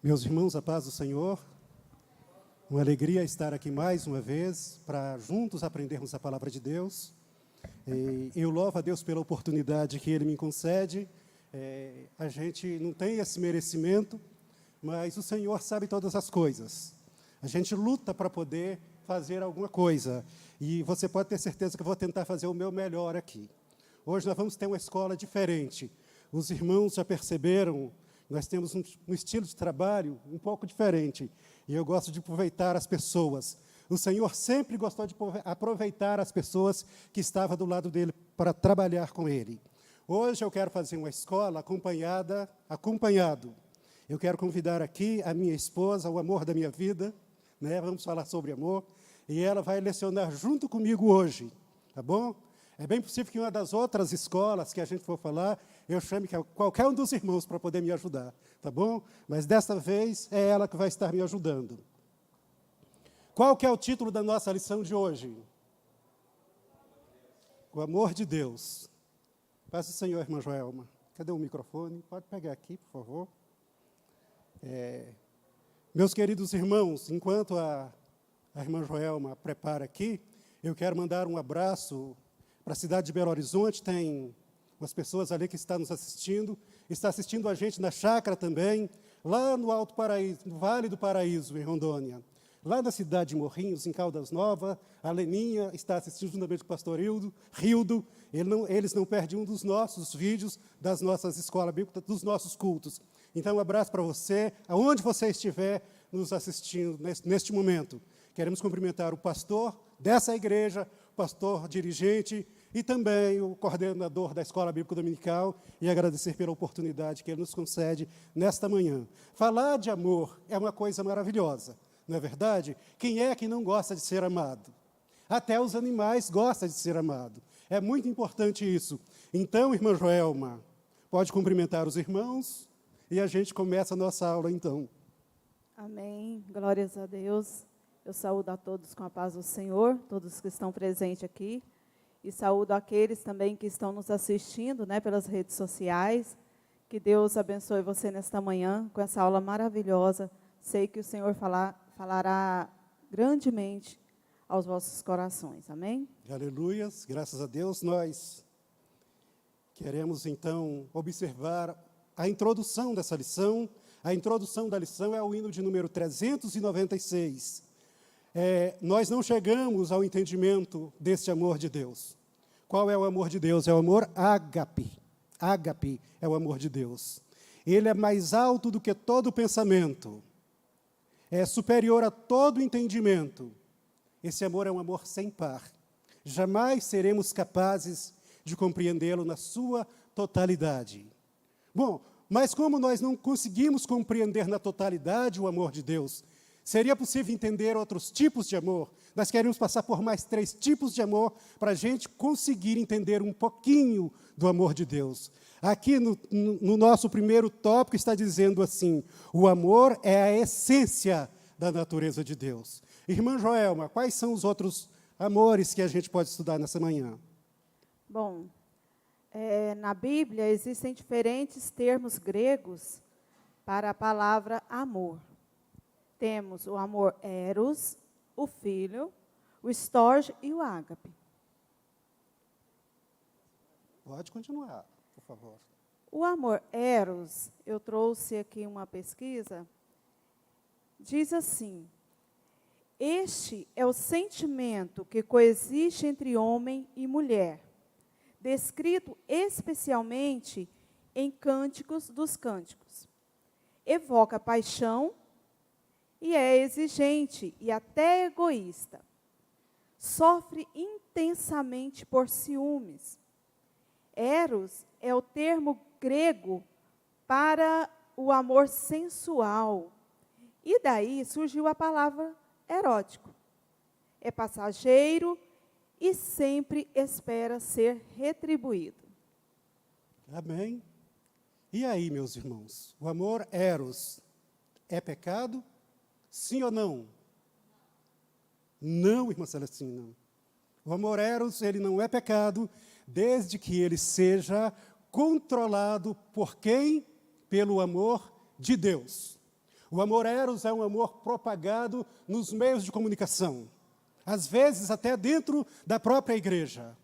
Meus irmãos, a paz do Senhor, uma alegria estar aqui mais uma vez para juntos aprendermos a palavra de Deus. Eu louvo a Deus pela oportunidade que Ele me concede. A gente não tem esse merecimento, mas o Senhor sabe todas as coisas. A gente luta para poder fazer alguma coisa, e você pode ter certeza que eu vou tentar fazer o meu melhor aqui. Hoje nós vamos ter uma escola diferente. Os irmãos já perceberam, nós temos um estilo de trabalho um pouco diferente, e eu gosto de aproveitar as pessoas. O Senhor sempre gostou de aproveitar as pessoas que estavam do lado dele para trabalhar com Ele. Hoje eu quero fazer uma escola acompanhado. Eu quero convidar aqui a minha esposa, o amor da minha vida, né? Vamos falar sobre amor, e ela vai lecionar junto comigo hoje, tá bom? É bem possível que em uma das outras escolas que a gente for falar, eu chame qualquer um dos irmãos para poder me ajudar, tá bom? Mas desta vez é ela que vai estar me ajudando. Qual que é o título da nossa lição de hoje? O amor de Deus. Paz do Senhor, irmã Joelma. Cadê o microfone? Pode pegar aqui, por favor. Meus queridos irmãos, enquanto a irmã Joelma prepara aqui, eu quero mandar um abraço para a cidade de Belo Horizonte. Tem umas pessoas ali que estão nos assistindo, está assistindo a gente na chácara também, lá no Alto Paraíso, no Vale do Paraíso, em Rondônia. Lá na cidade de Morrinhos, em Caldas Novas, a Leninha está assistindo juntamente com o pastor Rildo. Eles não perdem um dos nossos vídeos das nossas escolas bíblicas, dos nossos cultos. Então, um abraço para você, aonde você estiver nos assistindo neste momento. Queremos cumprimentar o pastor dessa igreja, o pastor dirigente e também o coordenador da Escola Bíblica Dominical, e agradecer pela oportunidade que ele nos concede nesta manhã. Falar de amor é uma coisa maravilhosa, não é verdade? Quem é que não gosta de ser amado? Até os animais gostam de ser amados. É muito importante isso. Então, irmã Joelma, pode cumprimentar os irmãos e a gente começa a nossa aula, então. Amém. Glórias a Deus. Eu saúdo a todos com a paz do Senhor, todos que estão presentes aqui. E saúdo aqueles também que estão nos assistindo, né, pelas redes sociais. Que Deus abençoe você nesta manhã com essa aula maravilhosa. Sei que o Senhor falará grandemente aos vossos corações. Amém? Aleluias, graças a Deus. Nós queremos, então, observar a introdução dessa lição. A introdução da lição é o hino de número 396. Nós não chegamos ao entendimento deste amor de Deus. Qual é o amor de Deus? É o amor ágape. Ágape é o amor de Deus. Ele é mais alto do que todo pensamento. É superior a todo entendimento. Esse amor é um amor sem par. Jamais seremos capazes de compreendê-lo na sua totalidade. Bom, mas como nós não conseguimos compreender na totalidade o amor de Deus, seria possível entender outros tipos de amor? Nós queremos passar por mais 3 tipos de amor para a gente conseguir entender um pouquinho do amor de Deus. Aqui no nosso primeiro tópico está dizendo assim: o amor é a essência da natureza de Deus. Irmã Joelma, quais são os outros amores que a gente pode estudar nessa manhã? Bom, na Bíblia existem diferentes termos gregos para a palavra amor. Temos o amor eros, o filho, o storge e o ágape. Pode continuar, por favor. O amor eros, eu trouxe aqui uma pesquisa, diz assim: este é o sentimento que coexiste entre homem e mulher, descrito especialmente em Cânticos dos Cânticos. Evoca paixão e é exigente e até egoísta. Sofre intensamente por ciúmes. Eros é o termo grego para o amor sensual. E daí surgiu a palavra erótico. É passageiro e sempre espera ser retribuído. Amém. E aí, meus irmãos, o amor eros é pecado? Sim ou não? Não, irmã Celestina. O amor eros, ele não é pecado, desde que ele seja controlado por quem? Pelo amor de Deus. O amor eros é um amor propagado nos meios de comunicação, às vezes até dentro da própria igreja.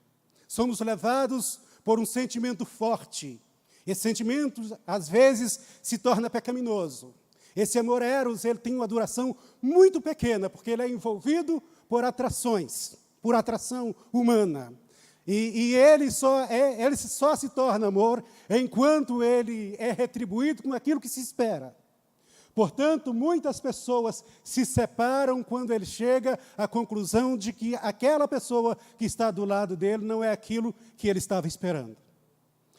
Somos levados por um sentimento forte. Esse sentimento, às vezes, se torna pecaminoso. Esse amor eros, ele tem uma duração muito pequena, porque ele é envolvido por atrações, por atração humana. E ele só se torna amor enquanto ele é retribuído com aquilo que se espera. Portanto, muitas pessoas se separam quando ele chega à conclusão de que aquela pessoa que está do lado dele não é aquilo que ele estava esperando.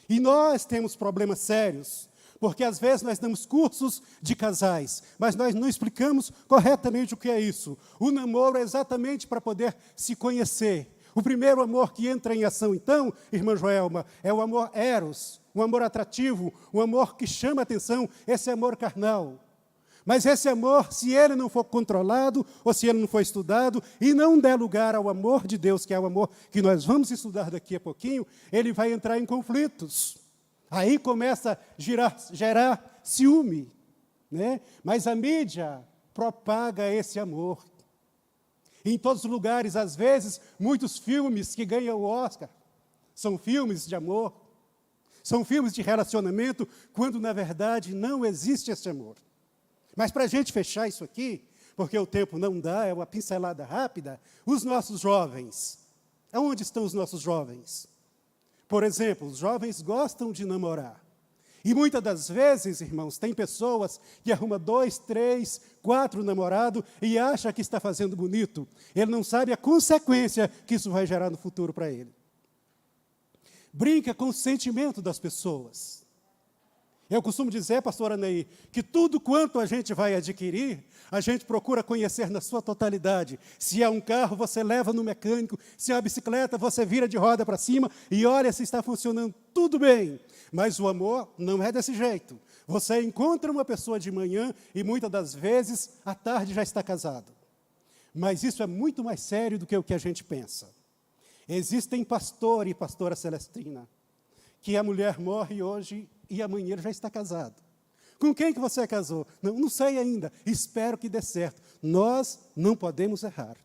E nós temos problemas sérios, porque às vezes nós damos cursos de casais, mas nós não explicamos corretamente o que é isso. O namoro é exatamente para poder se conhecer. O primeiro amor que entra em ação, então, irmã Joelma, é o amor eros, um amor atrativo, um amor que chama a atenção, esse amor carnal. Mas esse amor, se ele não for controlado, ou se ele não for estudado, e não der lugar ao amor de Deus, que é o amor que nós vamos estudar daqui a pouquinho, ele vai entrar em conflitos. Aí começa a gerar ciúme, né? Mas a mídia propaga esse amor. Em todos os lugares, às vezes, muitos filmes que ganham o Oscar são filmes de amor, são filmes de relacionamento, quando, na verdade, não existe esse amor. Mas para a gente fechar isso aqui, porque o tempo não dá, é uma pincelada rápida, os nossos jovens. Aonde estão os nossos jovens? Por exemplo, os jovens gostam de namorar. E muitas das vezes, irmãos, tem pessoas que arrumam 2, 3, 4 namorados e acha que está fazendo bonito. Ele não sabe a consequência que isso vai gerar no futuro para ele. Brinca com o sentimento das pessoas. Eu costumo dizer, pastora Ney, que tudo quanto a gente vai adquirir, a gente procura conhecer na sua totalidade. Se é um carro, você leva no mecânico. Se é uma bicicleta, você vira de roda para cima e olha se está funcionando tudo bem. Mas o amor não é desse jeito. Você encontra uma pessoa de manhã e muitas das vezes, à tarde, já está casado. Mas isso é muito mais sério do que o que a gente pensa. Existem pastor e pastora Celestrina, que a mulher morre hoje e amanhã ele já está casado. Com quem que você casou? Não sei ainda, espero que dê certo. Nós não podemos errar.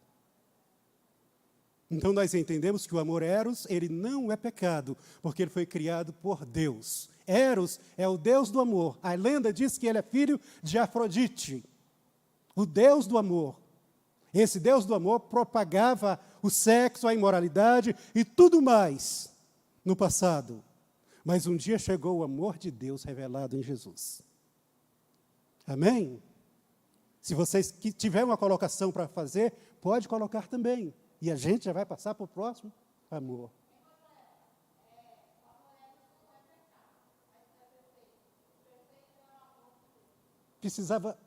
Então nós entendemos que o amor eros, ele não é pecado, porque ele foi criado por Deus. Eros é o Deus do amor. A lenda diz que ele é filho de Afrodite, o Deus do amor. Esse Deus do amor propagava o sexo, a imoralidade e tudo mais no passado. Mas um dia chegou o amor de Deus revelado em Jesus. Amém? Se vocês tiverem uma colocação para fazer, pode colocar também. E a gente já vai passar para o próximo amor.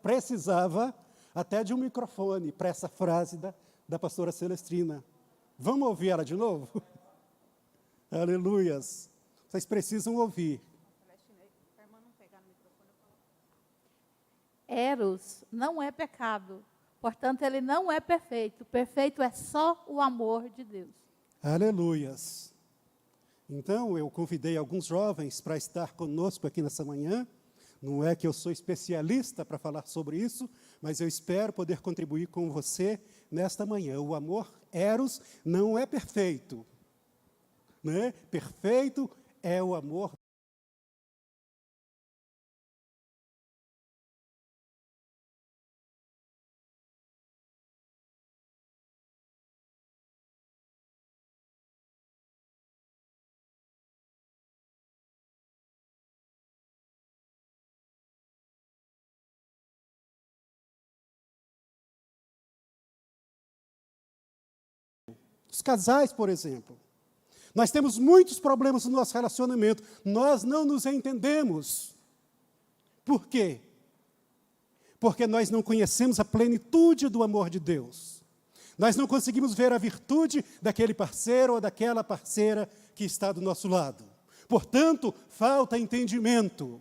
Precisava até de um microfone para essa frase da pastora Celestrina. Vamos ouvir ela de novo? Aleluias. Vocês precisam ouvir. Eros não é pecado, portanto, ele não é perfeito. Perfeito é só o amor de Deus. Aleluias. Então, eu convidei alguns jovens para estar conosco aqui nessa manhã. Não é que eu sou especialista para falar sobre isso, mas eu espero poder contribuir com você nesta manhã. O amor eros não é perfeito, né? Perfeito é o amor. Os casais, por exemplo. Nós temos muitos problemas no nosso relacionamento. Nós não nos entendemos. Por quê? Porque nós não conhecemos a plenitude do amor de Deus. Nós não conseguimos ver a virtude daquele parceiro ou daquela parceira que está do nosso lado. Portanto, falta entendimento.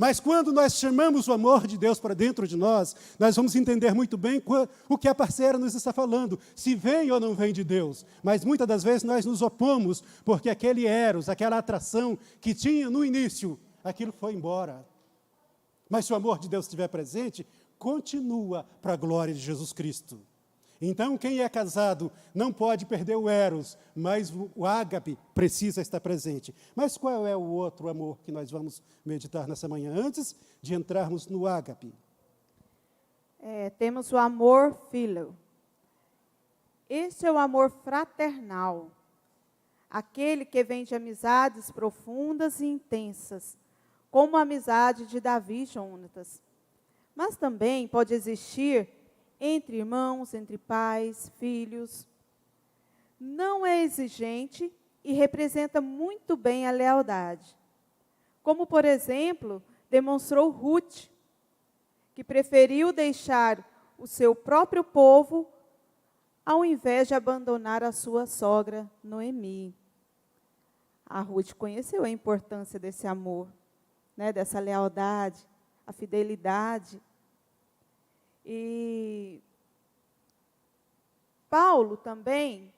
Mas quando nós chamamos o amor de Deus para dentro de nós, nós vamos entender muito bem o que a parceira nos está falando, se vem ou não vem de Deus. Mas muitas das vezes nós nos opomos, porque aquele eros, aquela atração que tinha no início, aquilo foi embora. Mas se o amor de Deus estiver presente, continua para a glória de Jesus Cristo. Então, quem é casado não pode perder o eros, mas o ágape precisa estar presente. Mas qual é o outro amor que nós vamos meditar nessa manhã, antes de entrarmos no ágape? Temos o amor filial. Este é o amor fraternal, aquele que vem de amizades profundas e intensas, como a amizade de Davi e Jonatas. Mas também pode existir entre irmãos, entre pais, filhos. Não é exigente e representa muito bem a lealdade. Como, por exemplo, demonstrou Ruth, que preferiu deixar o seu próprio povo ao invés de abandonar a sua sogra, Noemi. A Ruth conheceu a importância desse amor, né, dessa lealdade, a fidelidade. E Paulo também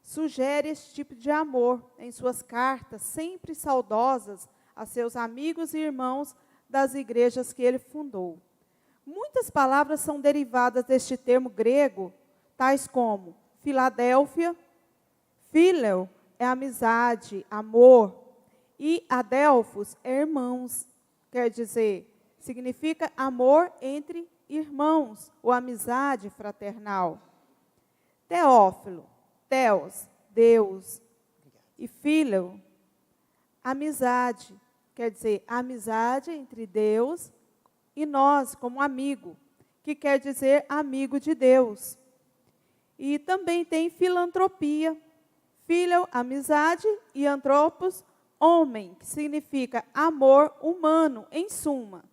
sugere esse tipo de amor em suas cartas, sempre saudosas a seus amigos e irmãos das igrejas que ele fundou. Muitas palavras são derivadas deste termo grego, tais como Filadélfia, Phileo é amizade, amor, e Adelphos é irmãos, quer dizer, significa amor entre irmãos, ou amizade fraternal. Teófilo, Theos, Deus, e Phileo, amizade, quer dizer, amizade entre Deus e nós, como amigo, que quer dizer amigo de Deus. E também tem filantropia, phileo, amizade, e anthropos, homem, que significa amor humano, em suma.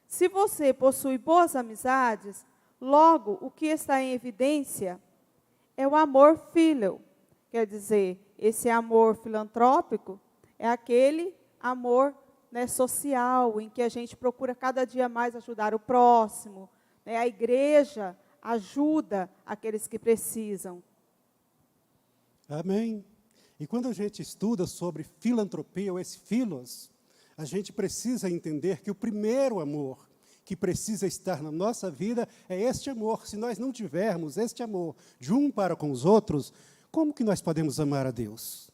Se você possui boas amizades, logo o que está em evidência é o amor filial. Quer dizer, esse amor filantrópico é aquele amor, né, social, em que a gente procura cada dia mais ajudar o próximo, né, a igreja ajuda aqueles que precisam. Amém. E quando a gente estuda sobre filantropia, ou esse philos, a gente precisa entender que o primeiro amor que precisa estar na nossa vida é este amor. Se nós não tivermos este amor de um para com os outros, como que nós podemos amar a Deus?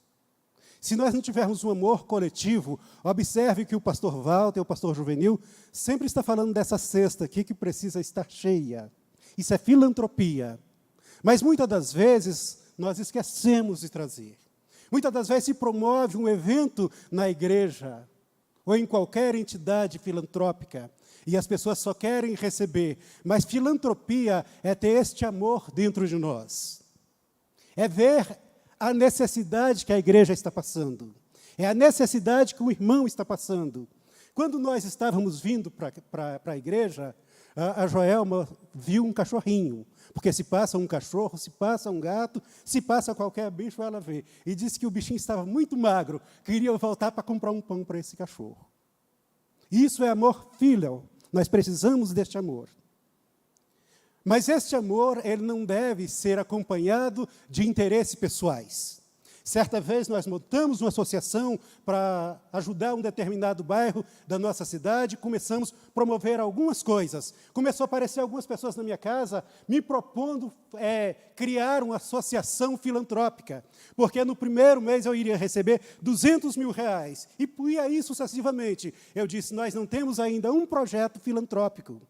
Se nós não tivermos um amor coletivo, observe que o pastor Walter, o pastor Juvenil, sempre está falando dessa cesta aqui que precisa estar cheia. Isso é filantropia. Mas muitas das vezes nós esquecemos de trazer. Muitas das vezes se promove um evento na igreja ou em qualquer entidade filantrópica e as pessoas só querem receber. Mas filantropia é ter este amor dentro de nós. É ver a necessidade que a igreja está passando. É a necessidade que o irmão está passando. Quando nós estávamos vindo para a igreja, a Joelma viu um cachorrinho. Porque se passa um cachorro, se passa um gato, se passa qualquer bicho, ela vê. E disse que o bichinho estava muito magro, queria voltar para comprar um pão para esse cachorro. Isso é amor filial. Nós precisamos deste amor. Mas este amor, ele não deve ser acompanhado de interesses pessoais. Certa vez nós montamos uma associação para ajudar um determinado bairro da nossa cidade, começamos a promover algumas coisas. Começou a aparecer algumas pessoas na minha casa me propondo criar uma associação filantrópica, porque no primeiro mês eu iria receber R$200 mil, e aí sucessivamente. Eu disse, nós não temos ainda um projeto filantrópico.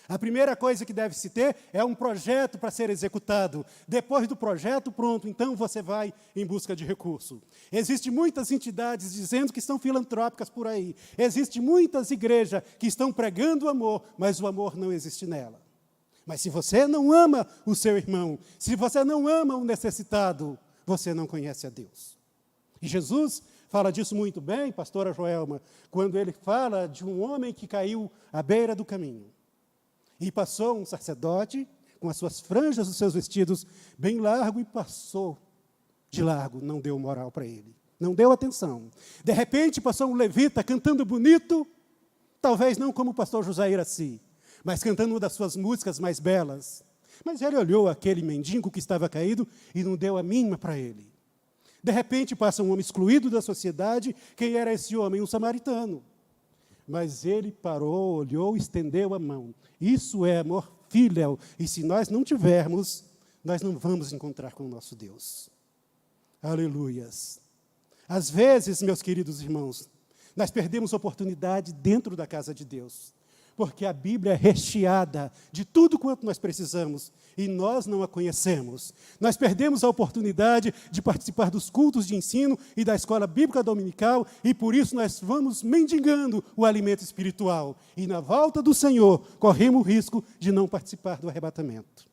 A primeira coisa que deve se ter é um projeto para ser executado. Depois do projeto, pronto, então você vai em busca de recurso. Existem muitas entidades dizendo que são filantrópicas por aí. Existem muitas igrejas que estão pregando o amor, mas o amor não existe nela. Mas se você não ama o seu irmão, se você não ama o necessitado, você não conhece a Deus. E Jesus fala disso muito bem, pastora Joelma, quando ele fala de um homem que caiu à beira do caminho. E passou um sacerdote, com as suas franjas dos seus vestidos bem largo, e passou de largo, não deu moral para ele, não deu atenção. De repente, passou um levita cantando bonito, talvez não como o pastor José Iraci, mas cantando uma das suas músicas mais belas. Mas ele olhou aquele mendigo que estava caído e não deu a mínima para ele. De repente, passa um homem excluído da sociedade. Quem era esse homem? Um samaritano. mas ele parou, olhou, estendeu a mão. Isso é amor filial. E se nós não tivermos, nós não vamos encontrar com o nosso Deus. Aleluias. Às vezes, meus queridos irmãos, nós perdemos oportunidade dentro da casa de Deus, porque a Bíblia é recheada de tudo quanto nós precisamos e nós não a conhecemos. Nós perdemos a oportunidade de participar dos cultos de ensino e da escola bíblica dominical e por isso nós vamos mendigando o alimento espiritual. E na volta do Senhor, corremos o risco de não participar do arrebatamento.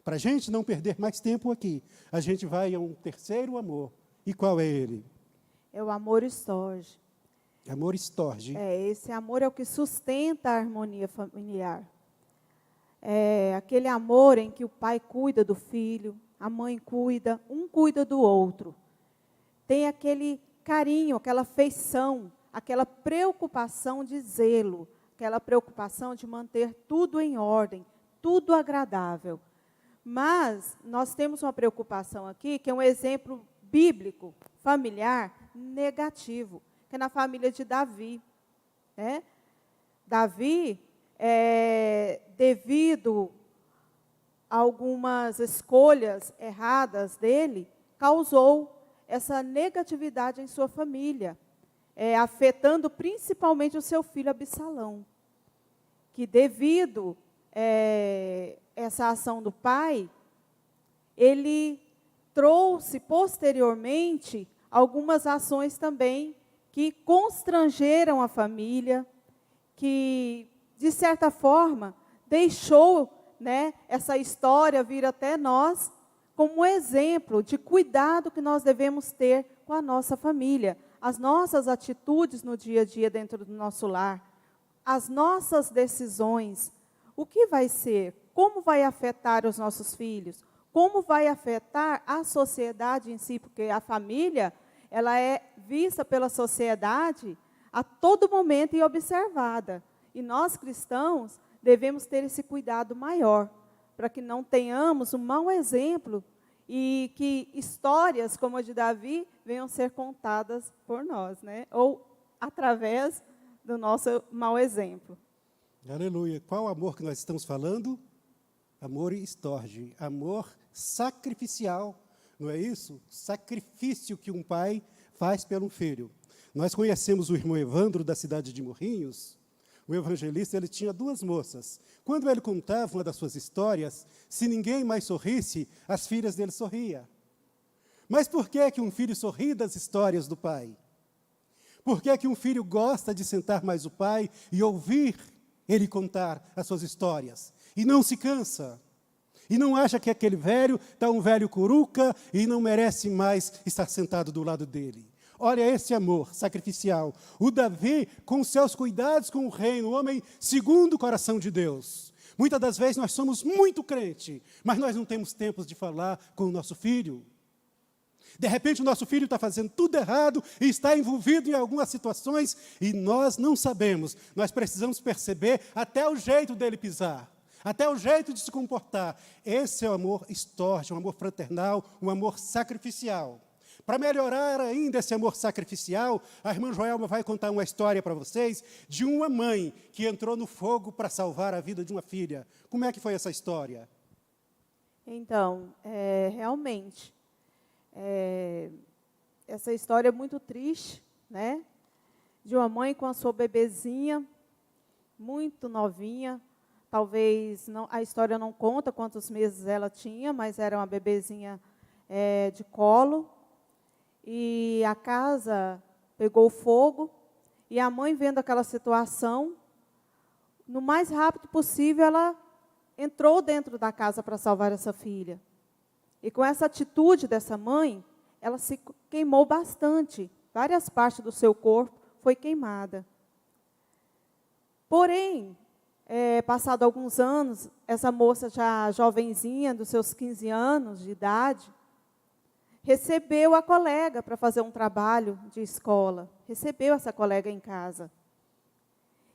Para a gente não perder mais tempo aqui, a gente vai a um terceiro amor. E qual é ele? É o amor estorge. Amor estorge. Esse amor é o que sustenta a harmonia familiar. É aquele amor em que o pai cuida do filho, a mãe cuida, um cuida do outro. Tem aquele carinho, aquela afeição, aquela preocupação de zelo, aquela preocupação de manter tudo em ordem, tudo agradável. Mas nós temos uma preocupação aqui, que é um exemplo bíblico, familiar, negativo, que é na família de Davi. Né? Davi, devido a algumas escolhas erradas dele, causou essa negatividade em sua família, afetando principalmente o seu filho Absalão, que devido essa ação do pai, ele trouxe posteriormente algumas ações também que constrangeram a família, que, de certa forma, deixou, né, essa história vir até nós como um exemplo de cuidado que nós devemos ter com a nossa família, as nossas atitudes no dia a dia dentro do nosso lar, as nossas decisões, o que vai ser, como vai afetar os nossos filhos, como vai afetar a sociedade em si, porque a família, ela é vista pela sociedade a todo momento e observada. E nós, cristãos, devemos ter esse cuidado maior, para que não tenhamos um mau exemplo e que histórias como a de Davi venham ser contadas por nós, né? Ou através do nosso mau exemplo. Aleluia. Qual amor que nós estamos falando? Amor estorge, amor sacrificial, não é isso? Sacrifício que um pai faz pelo filho. Nós conhecemos o irmão Evandro, da cidade de Morrinhos. O evangelista, ele tinha 2 moças. Quando ele contava uma das suas histórias, se ninguém mais sorrisse, as filhas dele sorriam. Mas por que é que um filho sorri das histórias do pai? Por que é que um filho gosta de sentar mais o pai e ouvir ele contar as suas histórias? E não se cansa. E não acha que aquele velho está um velho curuca e não merece mais estar sentado do lado dele. Olha esse amor sacrificial. O Davi, com seus cuidados com o reino, o homem segundo o coração de Deus. Muitas das vezes nós somos muito crente, mas nós não temos tempo de falar com o nosso filho. De repente o nosso filho está fazendo tudo errado e está envolvido em algumas situações e nós não sabemos. Nós precisamos perceber até o jeito dele pisar, até o jeito de se comportar. Esse é o amor estorge, um amor fraternal, um amor sacrificial. Para melhorar ainda esse amor sacrificial, a irmã Joelma vai contar uma história para vocês de uma mãe que entrou no fogo para salvar a vida de uma filha. Como é que foi essa história? Então, realmente, essa história é muito triste, né? De uma mãe com a sua bebezinha, muito novinha. Talvez a história não conta quantos meses ela tinha, mas era uma bebezinha de colo. E a casa pegou fogo, e a mãe, vendo aquela situação, no mais rápido possível, ela entrou dentro da casa para salvar essa filha. E com essa atitude dessa mãe, ela se queimou bastante. Várias partes do seu corpo foi queimada. Porém, passado alguns anos, essa moça já jovenzinha, dos seus 15 anos de idade, recebeu a colega para fazer um trabalho de escola. Recebeu essa colega em casa.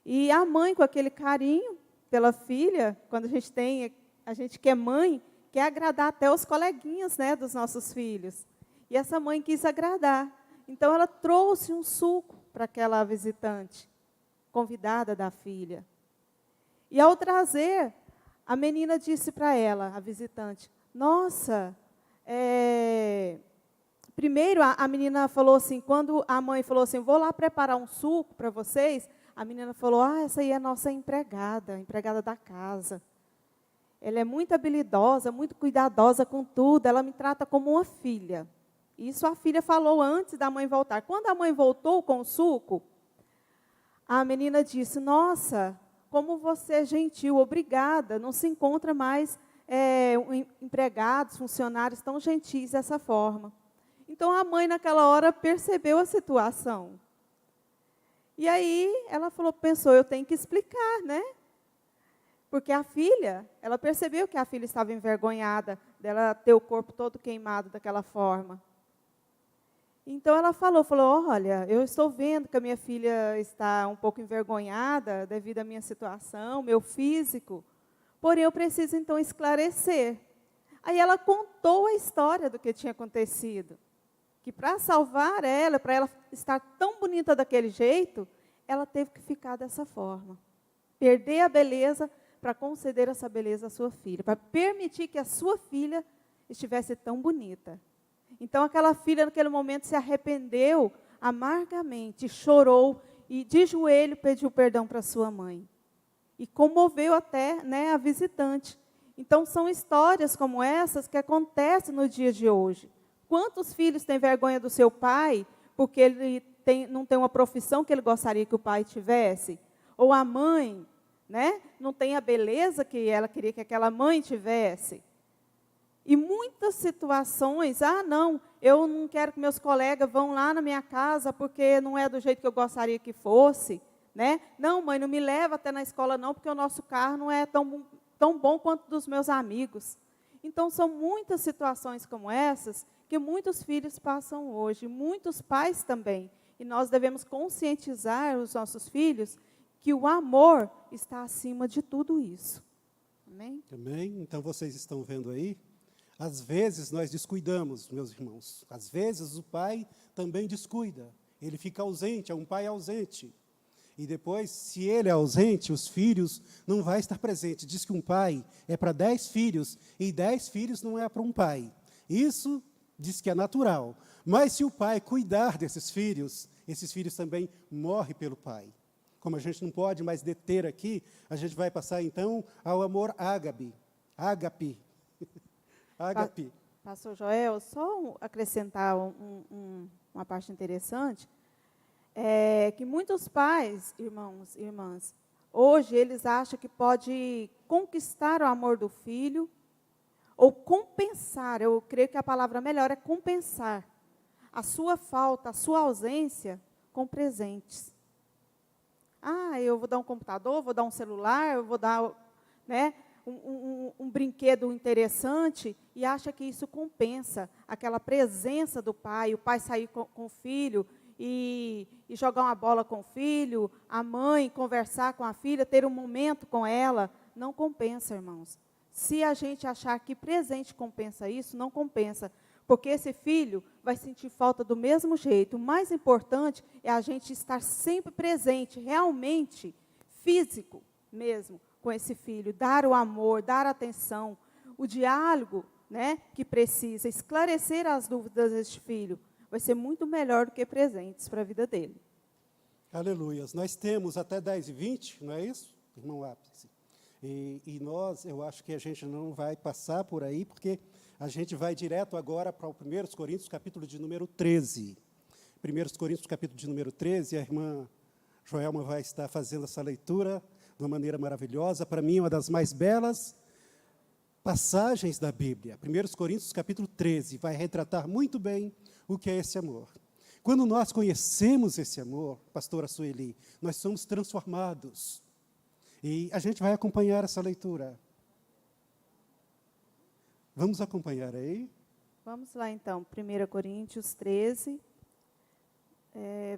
E a mãe, com aquele carinho pela filha, quando a gente que é mãe, quer agradar até os coleguinhas, né, dos nossos filhos. E essa mãe quis agradar. Então, ela trouxe um suco para aquela visitante. convidada da filha. E ao trazer, a menina disse para ela, a visitante, nossa, primeiro a menina falou assim, quando a mãe falou assim, vou lá preparar um suco para vocês, a menina falou, essa aí é a nossa empregada, empregada da casa. Ela é muito habilidosa, muito cuidadosa com tudo, ela me trata como uma filha. Isso a filha falou antes da mãe voltar. Quando a mãe voltou com o suco, a menina disse, nossa, como você é gentil, obrigada, não se encontra mais empregados, funcionários tão gentis dessa forma. Então, a mãe, naquela hora, percebeu a situação. E aí, ela pensou, eu tenho que explicar, né? Porque a filha, ela percebeu que a filha estava envergonhada dela ter o corpo todo queimado daquela forma. Então, ela falou, olha, eu estou vendo que a minha filha está um pouco envergonhada devido à minha situação, meu físico, porém, eu preciso, então, esclarecer. Aí, ela contou a história do que tinha acontecido. Que para salvar ela, para ela estar tão bonita daquele jeito, ela teve que ficar dessa forma. Perder a beleza para conceder essa beleza à sua filha, para permitir que a sua filha estivesse tão bonita. Então, aquela filha, naquele momento, se arrependeu amargamente, chorou e, de joelho, pediu perdão para sua mãe. E comoveu até, né, a visitante. Então, são histórias como essas que acontecem no dia de hoje. Quantos filhos têm vergonha do seu pai porque ele não tem uma profissão que ele gostaria que o pai tivesse? Ou a mãe, né, não tem a beleza que ela queria que aquela mãe tivesse? E muitas situações, não, eu não quero que meus colegas vão lá na minha casa porque não é do jeito que eu gostaria que fosse, né? Não, mãe, não me leva até na escola não, porque o nosso carro não é tão bom quanto dos meus amigos. Então, são muitas situações como essas que muitos filhos passam hoje, muitos pais também. E nós devemos conscientizar os nossos filhos que o amor está acima de tudo isso. Amém? Amém? Então, vocês estão vendo aí? Às vezes nós descuidamos, meus irmãos. Às vezes o pai também descuida. Ele fica ausente, é um pai ausente. E depois, se ele é ausente, os filhos não vão estar presentes. Diz que um pai é para 10 filhos, e 10 filhos não é para um pai. Isso diz que é natural. Mas se o pai cuidar desses filhos, esses filhos também morrem pelo pai. Como a gente não pode mais deter aqui, a gente vai passar então ao amor ágape. Ágape. Ágape. Pastor Joel, só acrescentar uma parte interessante, que muitos pais, irmãos e irmãs, hoje eles acham que pode conquistar o amor do filho, ou compensar, eu creio que a palavra melhor é compensar, a sua falta, a sua ausência, com presentes. Eu vou dar um computador, vou dar um celular, eu vou dar, né, um brinquedo interessante, e acha que isso compensa aquela presença do pai, o pai sair com o filho e jogar uma bola com o filho, a mãe conversar com a filha, ter um momento com ela. Não compensa, irmãos. Se a gente achar que presente compensa isso, não compensa, porque esse filho vai sentir falta do mesmo jeito. O mais importante é a gente estar sempre presente, realmente, físico mesmo, com esse filho, dar o amor, dar atenção, o diálogo, né, que precisa, esclarecer as dúvidas deste filho, vai ser muito melhor do que presentes para a vida dele. Aleluias. Nós temos até 10h20, não é isso, irmão Ápice? E nós, eu acho que a gente não vai passar por aí, porque a gente vai direto agora para o 1 Coríntios, capítulo de número 13. 1 Coríntios, capítulo de número 13, a irmã Joelma vai estar fazendo essa leitura de uma maneira maravilhosa. Para mim, uma das mais belas passagens da Bíblia. 1 Coríntios, capítulo 13, vai retratar muito bem o que é esse amor. Quando nós conhecemos esse amor, pastora Sueli, nós somos transformados. E a gente vai acompanhar essa leitura. Vamos acompanhar aí? Vamos lá, então, 1 Coríntios 13,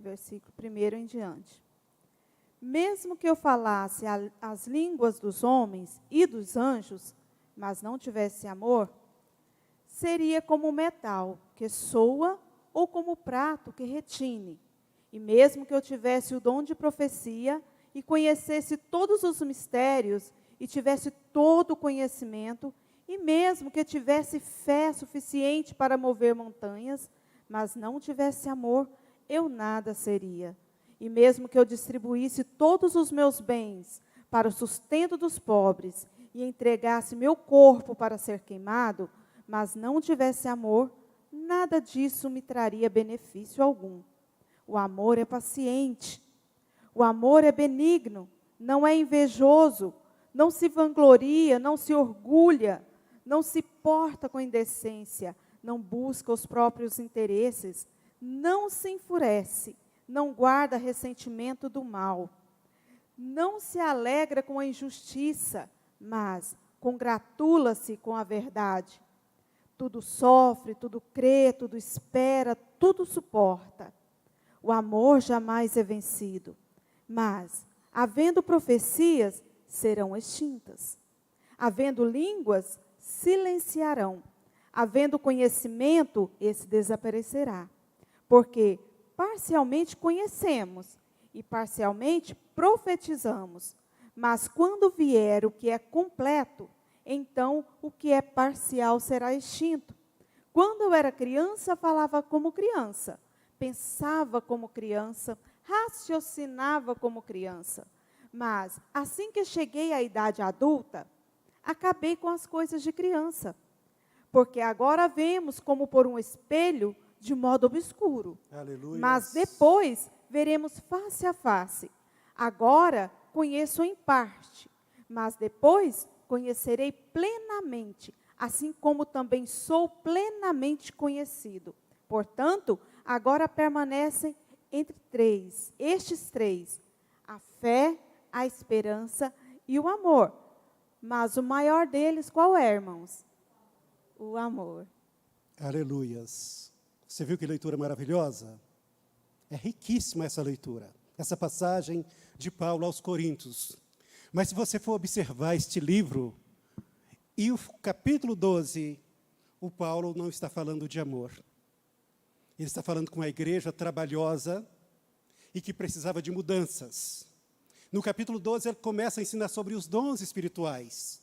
versículo 1 em diante. Mesmo que eu falasse as línguas dos homens e dos anjos, mas não tivesse amor, seria como metal que soa ou como prato que retine. E mesmo que eu tivesse o dom de profecia e conhecesse todos os mistérios e tivesse todo o conhecimento, e mesmo que tivesse fé suficiente para mover montanhas, mas não tivesse amor, eu nada seria. E mesmo que eu distribuísse todos os meus bens para o sustento dos pobres e entregasse meu corpo para ser queimado, mas não tivesse amor, nada disso me traria benefício algum. O amor é paciente, o amor é benigno, não é invejoso, não se vangloria, não se orgulha, não se porta com indecência, não busca os próprios interesses, não se enfurece, não guarda ressentimento do mal, não se alegra com a injustiça, mas congratula-se com a verdade. Tudo sofre, tudo crê, tudo espera, tudo suporta. O amor jamais é vencido, mas, havendo profecias, serão extintas. Havendo línguas, silenciarão. Havendo conhecimento, esse desaparecerá. Porque parcialmente conhecemos e parcialmente profetizamos. Mas quando vier o que é completo, então o que é parcial será extinto. Quando eu era criança, falava como criança, pensava como criança, raciocinava como criança. Mas assim que cheguei à idade adulta, acabei com as coisas de criança. Porque agora vemos como por um espelho de modo obscuro. Aleluia. Mas depois veremos face a face. Agora conheço em parte, mas depois conhecerei plenamente, assim como também sou plenamente conhecido. Portanto, agora permanecem estes três, a fé, a esperança e o amor. Mas o maior deles, qual é, irmãos? O amor. Aleluias. Você viu que leitura maravilhosa? É riquíssima essa leitura, essa passagem de Paulo aos Coríntios. Mas se você for observar este livro, e o capítulo 12, o Paulo não está falando de amor. Ele está falando com uma igreja trabalhosa e que precisava de mudanças. No capítulo 12, ele começa a ensinar sobre os dons espirituais.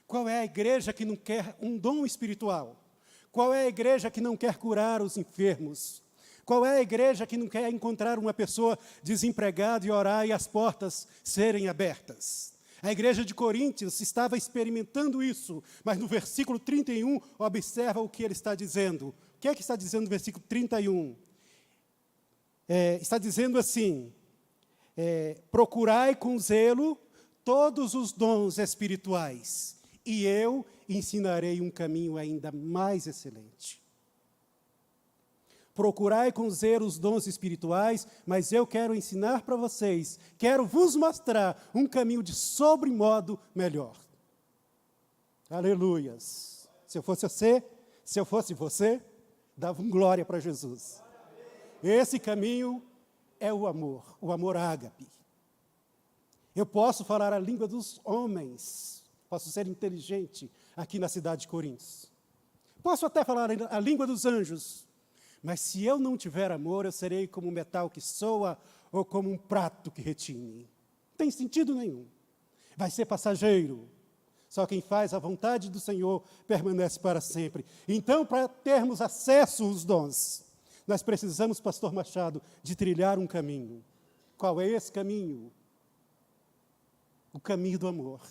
Qual é a igreja que não quer um dom espiritual? Qual é a igreja que não quer curar os enfermos? Qual é a igreja que não quer encontrar uma pessoa desempregada e orar e as portas serem abertas? A igreja de Coríntios estava experimentando isso, mas no versículo 31, observa o que ele está dizendo. O que é que está dizendo no versículo 31? Está dizendo assim, procurai com zelo todos os dons espirituais, e eu ensinarei um caminho ainda mais excelente. Procurai com zelo os dons espirituais, mas eu quero ensinar para vocês, quero vos mostrar um caminho de sobremodo melhor. Aleluias. Se eu fosse você, dava um glória para Jesus. Esse caminho é o amor ágape. Eu posso falar a língua dos homens, posso ser inteligente aqui na cidade de Coríntios. Posso até falar a língua dos anjos, mas se eu não tiver amor, eu serei como um metal que soa ou como um prato que retine. Não tem sentido nenhum. Vai ser passageiro. Só quem faz a vontade do Senhor permanece para sempre. Então, para termos acesso aos dons, nós precisamos, pastor Machado, de trilhar um caminho. Qual é esse caminho? O caminho do amor.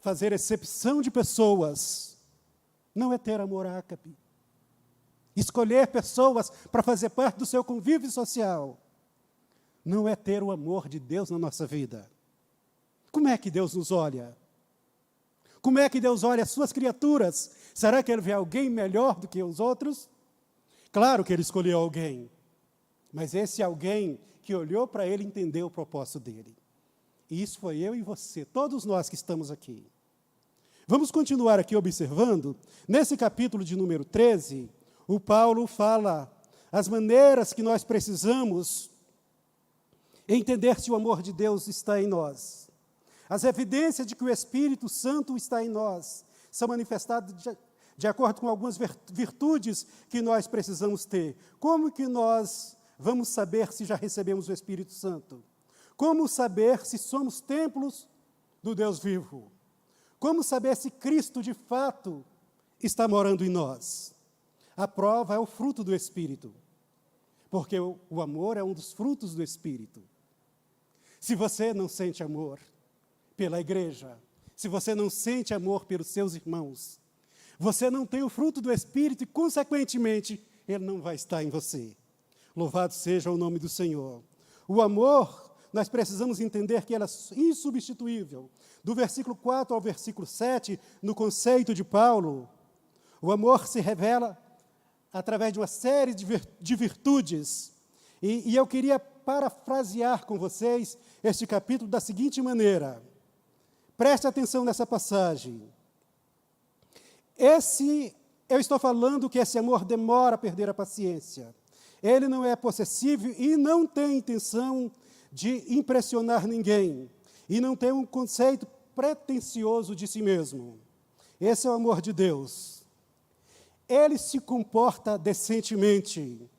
Fazer excepção de pessoas não é ter amor ágape. Escolher pessoas para fazer parte do seu convívio social não é ter o amor de Deus na nossa vida. Como é que Deus nos olha? Como é que Deus olha as suas criaturas? Será que Ele vê alguém melhor do que os outros? Claro que Ele escolheu alguém, mas esse alguém que olhou para Ele entendeu o propósito dEle. E isso foi eu e você, todos nós que estamos aqui. Vamos continuar aqui observando, nesse capítulo de número 13, o Paulo fala as maneiras que nós precisamos entender se o amor de Deus está em nós. As evidências de que o Espírito Santo está em nós são manifestadas de acordo com algumas virtudes que nós precisamos ter. Como que nós vamos saber se já recebemos o Espírito Santo? Como saber se somos templos do Deus vivo? Como saber se Cristo, de fato, está morando em nós? A prova é o fruto do Espírito, porque o amor é um dos frutos do Espírito. Se você não sente amor pela igreja, se você não sente amor pelos seus irmãos, você não tem o fruto do Espírito e, consequentemente, ele não vai estar em você. Louvado seja o nome do Senhor. O amor, nós precisamos entender que ele é insubstituível. Do versículo 4 ao versículo 7, no conceito de Paulo, o amor se revela através de uma série de virtudes. E eu queria parafrasear com vocês este capítulo da seguinte maneira. Preste atenção nessa passagem. Eu estou falando que esse amor demora a perder a paciência. Ele não é possessivo e não tem intenção de impressionar ninguém. E não tem um conceito pretensioso de si mesmo. Esse é o amor de Deus. Ele se comporta decentemente.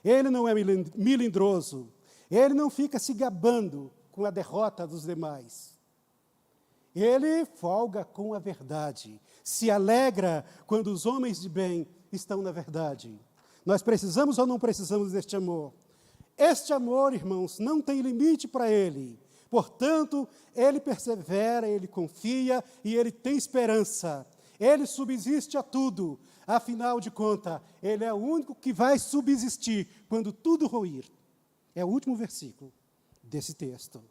Ele não é melindroso. Ele não fica se gabando com a derrota dos demais. Ele folga com a verdade. Se alegra quando os homens de bem estão na verdade. Nós precisamos ou não precisamos deste amor? Este amor, irmãos, não tem limite para ele. Portanto, ele persevera, ele confia e ele tem esperança. Ele subsiste a tudo. Afinal de contas, ele é o único que vai subsistir quando tudo ruir. É o último versículo desse texto.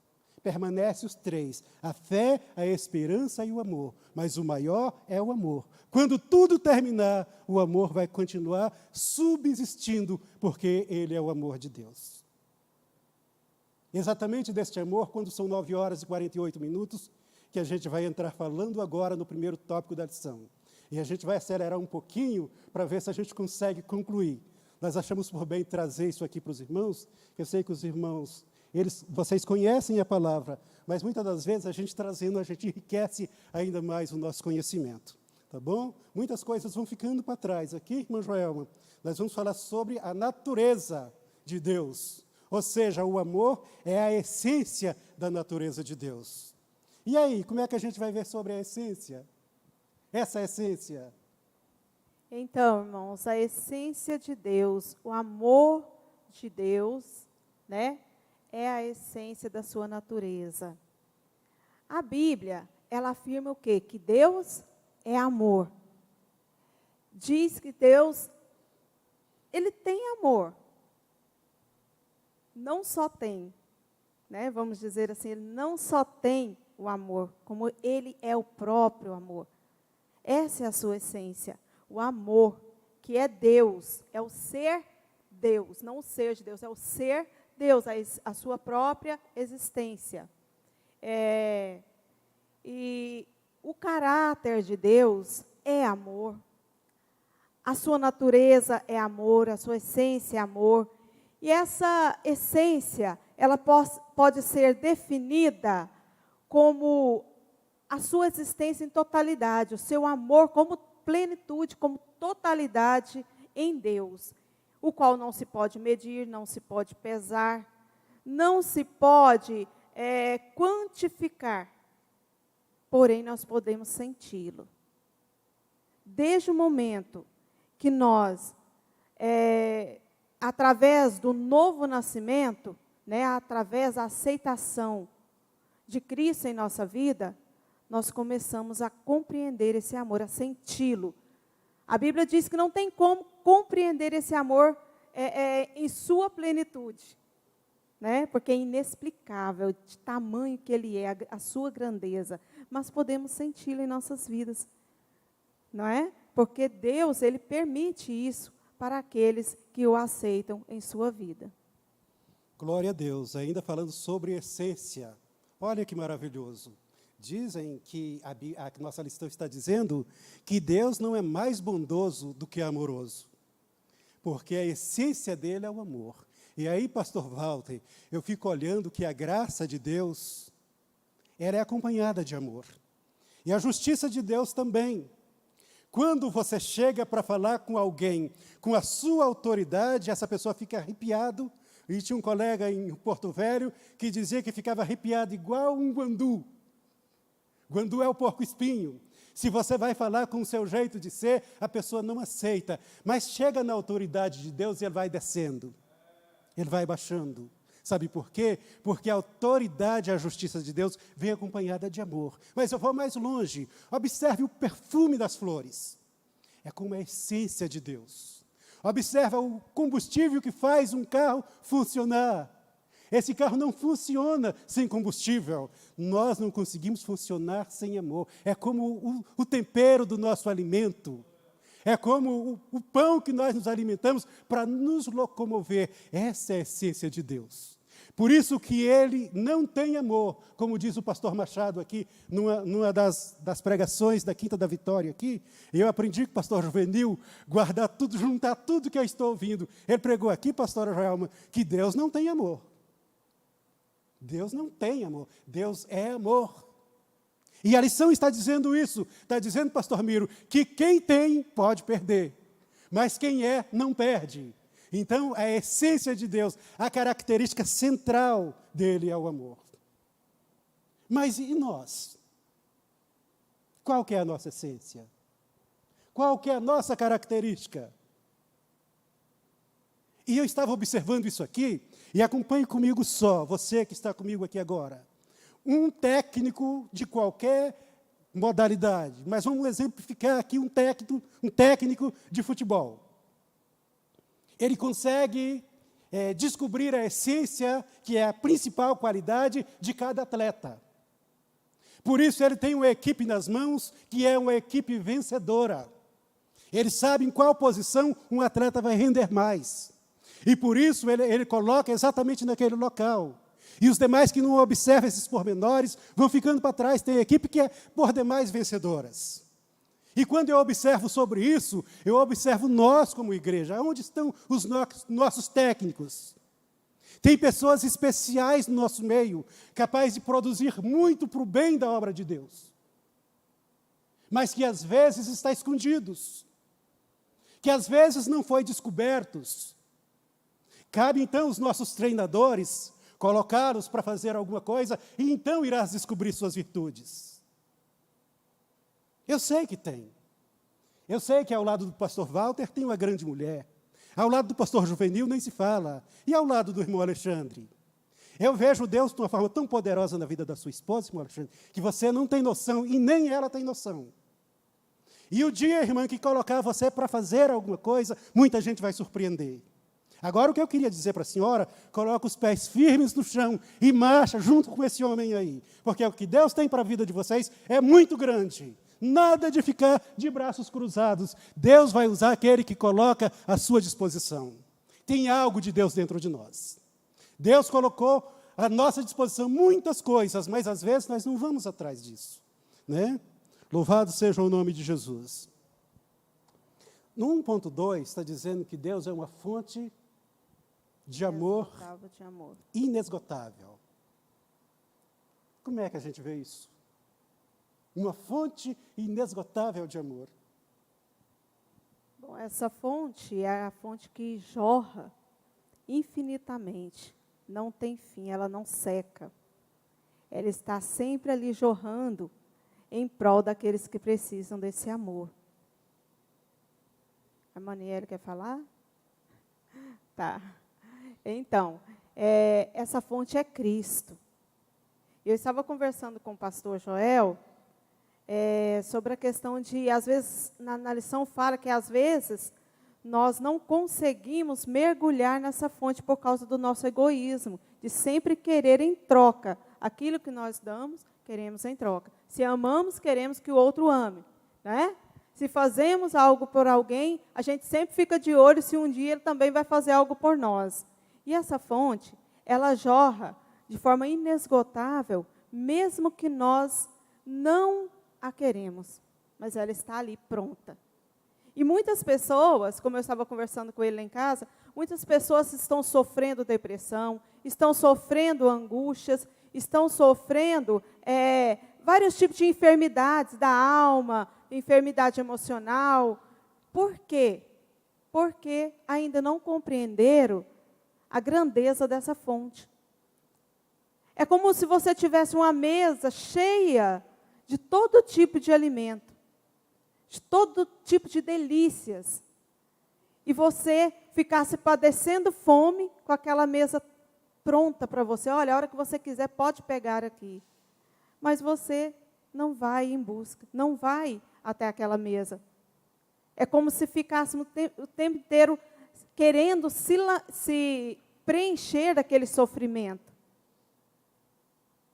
Permanece os três, a fé, a esperança e o amor. Mas o maior é o amor. Quando tudo terminar, o amor vai continuar subsistindo, porque ele é o amor de Deus. Exatamente deste amor, quando são 9 horas e 48 minutos, que a gente vai entrar falando agora no primeiro tópico da lição. E a gente vai acelerar um pouquinho para ver se a gente consegue concluir. Nós achamos por bem trazer isso aqui para os irmãos, que eu sei que os irmãos, vocês conhecem a palavra, mas muitas das vezes a gente trazendo, a gente enriquece ainda mais o nosso conhecimento. Tá bom? Muitas coisas vão ficando para trás. Aqui, irmã Joelma, nós vamos falar sobre a natureza de Deus. Ou seja, o amor é a essência da natureza de Deus. E aí, como é que a gente vai ver sobre a essência? Essa essência. Então, irmãos, a essência de Deus, o amor de Deus, né, é a essência da sua natureza. A Bíblia, ela afirma o quê? Que Deus é amor. Diz que Deus, ele tem amor. Não só tem, né, vamos dizer assim, ele não só tem o amor, como ele é o próprio amor. Essa é a sua essência. O amor, que é Deus, é o ser Deus, não o ser de Deus, é o ser Deus, a sua própria existência. E o caráter de Deus é amor. A sua natureza é amor, a sua essência é amor. E essa essência, ela pode ser definida como a sua existência em totalidade, o seu amor como plenitude, como totalidade em Deus, o qual não se pode medir, não se pode pesar, não se pode quantificar, porém nós podemos senti-lo. Desde o momento que nós, através do novo nascimento, né, através da aceitação de Cristo em nossa vida, nós começamos a compreender esse amor, a senti-lo. A Bíblia diz que não tem como compreender esse amor em sua plenitude, né? Porque é inexplicável de tamanho que ele é, a sua grandeza, mas podemos senti-lo em nossas vidas, não é? Porque Deus, ele permite isso para aqueles que o aceitam em sua vida. Glória a Deus. Ainda falando sobre essência. Olha que maravilhoso. Dizem que a nossa lição está dizendo que Deus não é mais bondoso do que amoroso, porque a essência dele é o amor. E aí, pastor Walter, eu fico olhando que a graça de Deus, ela é acompanhada de amor. E a justiça de Deus também. Quando você chega para falar com alguém, com a sua autoridade, essa pessoa fica arrepiado, E tinha um colega em Porto Velho que dizia que ficava arrepiado igual um guandu. Guandu é o porco-espinho. Se você vai falar com o seu jeito de ser, a pessoa não aceita. Mas chega na autoridade de Deus e ele vai descendo. Ele vai baixando. Sabe por quê? Porque a autoridade e a justiça de Deus vem acompanhada de amor. Mas eu vou mais longe. Observe o perfume das flores. É como a essência de Deus. Observe o combustível que faz um carro funcionar. Esse carro não funciona sem combustível. Nós não conseguimos funcionar sem amor. É como o tempero do nosso alimento. É como o pão que nós nos alimentamos para nos locomover. Essa é a essência de Deus. Por isso que ele não tem amor, como diz o pastor Machado aqui, numa das pregações da Quinta da Vitória aqui, e eu aprendi com o pastor Juvenil, guardar tudo, juntar tudo que eu estou ouvindo. Ele pregou aqui, pastora Joelma, que Deus não tem amor. Deus não tem amor, Deus é amor. E a lição está dizendo isso, está dizendo, pastor Miro, que quem tem pode perder, mas quem é, não perde. Então, a essência de Deus, a característica central dele é o amor. Mas e nós? Qual que é a nossa essência? Qual que é a nossa característica? E eu estava observando isso aqui, e acompanhe comigo só, você que está comigo aqui agora. Um técnico de qualquer modalidade, mas vamos exemplificar aqui um técnico de futebol. Ele consegue descobrir a essência, que é a principal qualidade de cada atleta. Por isso, ele tem uma equipe nas mãos, que é uma equipe vencedora. Ele sabe em qual posição um atleta vai render mais. E, por isso, ele coloca exatamente naquele local. E os demais que não observam esses pormenores vão ficando para trás. Tem equipe que é, por demais, vencedoras. E quando eu observo sobre isso, eu observo nós como igreja. Onde estão os nossos técnicos? Tem pessoas especiais no nosso meio, capazes de produzir muito para o bem da obra de Deus. Mas que às vezes está escondidos. Que às vezes não foi descobertos. Cabe então os nossos treinadores colocá-los para fazer alguma coisa e então irás descobrir suas virtudes. Eu sei que tem. Eu sei que ao lado do pastor Walter tem uma grande mulher. Ao lado do pastor Juvenil nem se fala. E ao lado do irmão Alexandre. Eu vejo Deus de uma forma tão poderosa na vida da sua esposa, irmão Alexandre, que você não tem noção e nem ela tem noção. E o dia, irmã, que colocar você para fazer alguma coisa, muita gente vai surpreender. Agora, o que eu queria dizer para a senhora, coloca os pés firmes no chão e marcha junto com esse homem aí. Porque o que Deus tem para a vida de vocês é muito grande. Nada de ficar de braços cruzados. Deus vai usar aquele que coloca à sua disposição. Tem algo de Deus dentro de nós. Deus colocou à nossa disposição muitas coisas, mas às vezes nós não vamos atrás disso. Né? Louvado seja o nome de Jesus. No 1.2 está dizendo que Deus é uma fonte de amor inesgotável. Como é que a gente vê isso? Uma fonte inesgotável de amor. Bom, essa fonte é a fonte que jorra infinitamente. Não tem fim, ela não seca. Ela está sempre ali jorrando em prol daqueles que precisam desse amor. A Maniela quer falar? Tá. Então, essa fonte é Cristo. Eu estava conversando com o pastor Joel sobre a questão de, às vezes, na lição fala que, às vezes, nós não conseguimos mergulhar nessa fonte por causa do nosso egoísmo, de sempre querer em troca. Aquilo que nós damos, queremos em troca. Se amamos, queremos que o outro ame. Né? Se fazemos algo por alguém, a gente sempre fica de olho se um dia ele também vai fazer algo por nós. E essa fonte, ela jorra de forma inesgotável, mesmo que nós não a queremos, mas ela está ali pronta. E muitas pessoas, como eu estava conversando com ele lá em casa, muitas pessoas estão sofrendo depressão, estão sofrendo angústias, estão sofrendo vários tipos de enfermidades da alma, enfermidade emocional. Por quê? Porque ainda não compreenderam a grandeza dessa fonte. É como se você tivesse uma mesa cheia de todo tipo de alimento, de todo tipo de delícias, e você ficasse padecendo fome com aquela mesa pronta para você. Olha, a hora que você quiser, pode pegar aqui. Mas você não vai em busca, não vai até aquela mesa. É como se ficássemos o tempo inteiro querendo se preencher daquele sofrimento.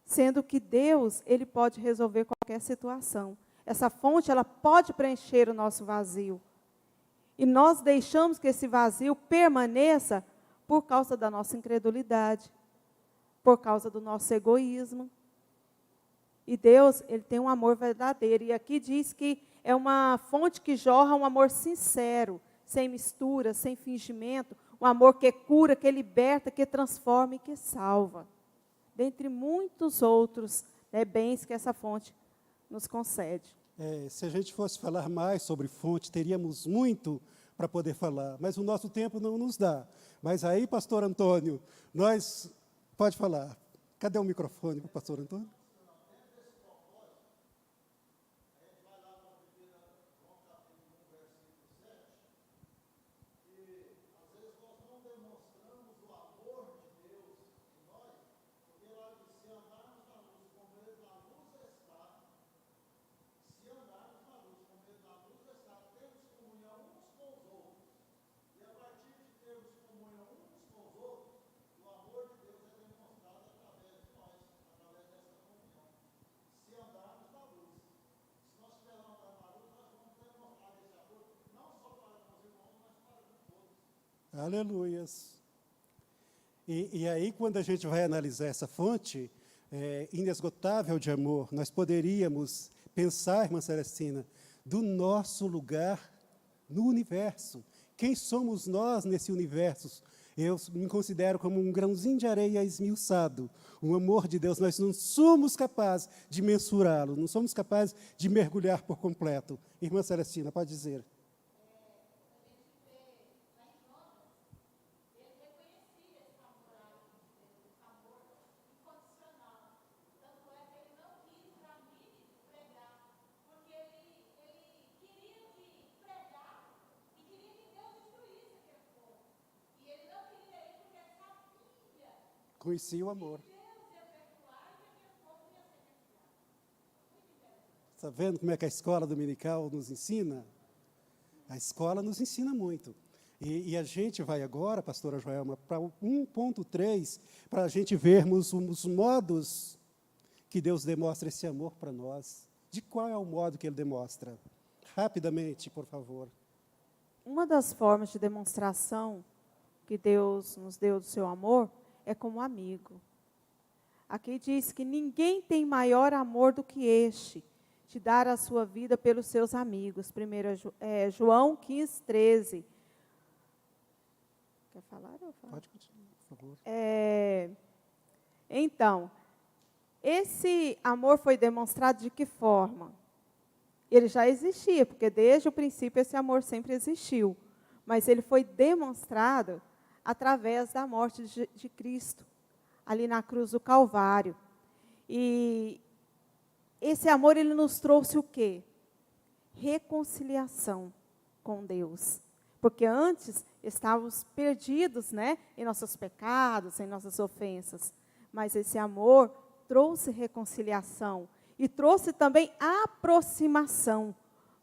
Sendo que Deus, Ele pode resolver qualquer situação. Essa fonte, ela pode preencher o nosso vazio. E nós deixamos que esse vazio permaneça por causa da nossa incredulidade, por causa do nosso egoísmo. E Deus, Ele tem um amor verdadeiro. E aqui diz que é uma fonte que jorra um amor sincero, sem mistura, sem fingimento, um amor que cura, que liberta, que transforma e que salva. Dentre muitos outros bens que essa fonte nos concede. Se a gente fosse falar mais sobre fonte, teríamos muito para poder falar, mas o nosso tempo não nos dá. Mas aí, pastor Antônio, pode falar. Cadê o microfone para o pastor Antônio? Aleluias. E aí, quando a gente vai analisar essa fonte inesgotável de amor, nós poderíamos pensar, irmã Celestina, do nosso lugar no universo. Quem somos nós nesse universo? Eu me considero como um grãozinho de areia esmiuçado. O amor de Deus, nós não somos capazes de mensurá-lo, não somos capazes de mergulhar por completo. Irmã Celestina, pode dizer. Conheci o amor. Está vendo como é que a escola dominical nos ensina? A escola nos ensina muito. E a gente vai agora, pastora Joelma, para 1.3, para a gente vermos os modos que Deus demonstra esse amor para nós. De qual é o modo que Ele demonstra? Rapidamente, por favor. Uma das formas de demonstração que Deus nos deu do seu amor é como amigo. Aqui diz que ninguém tem maior amor do que este, de dar a sua vida pelos seus amigos. Primeiro João 15:13. Quer falar? Pode continuar, por favor. Então, esse amor foi demonstrado de que forma? Ele já existia, porque desde o princípio esse amor sempre existiu. Mas ele foi demonstrado através da morte de Cristo, ali na cruz do Calvário. E esse amor, ele nos trouxe o quê? Reconciliação com Deus. Porque antes estávamos perdidos, em nossos pecados, em nossas ofensas. Mas esse amor trouxe reconciliação e trouxe também aproximação.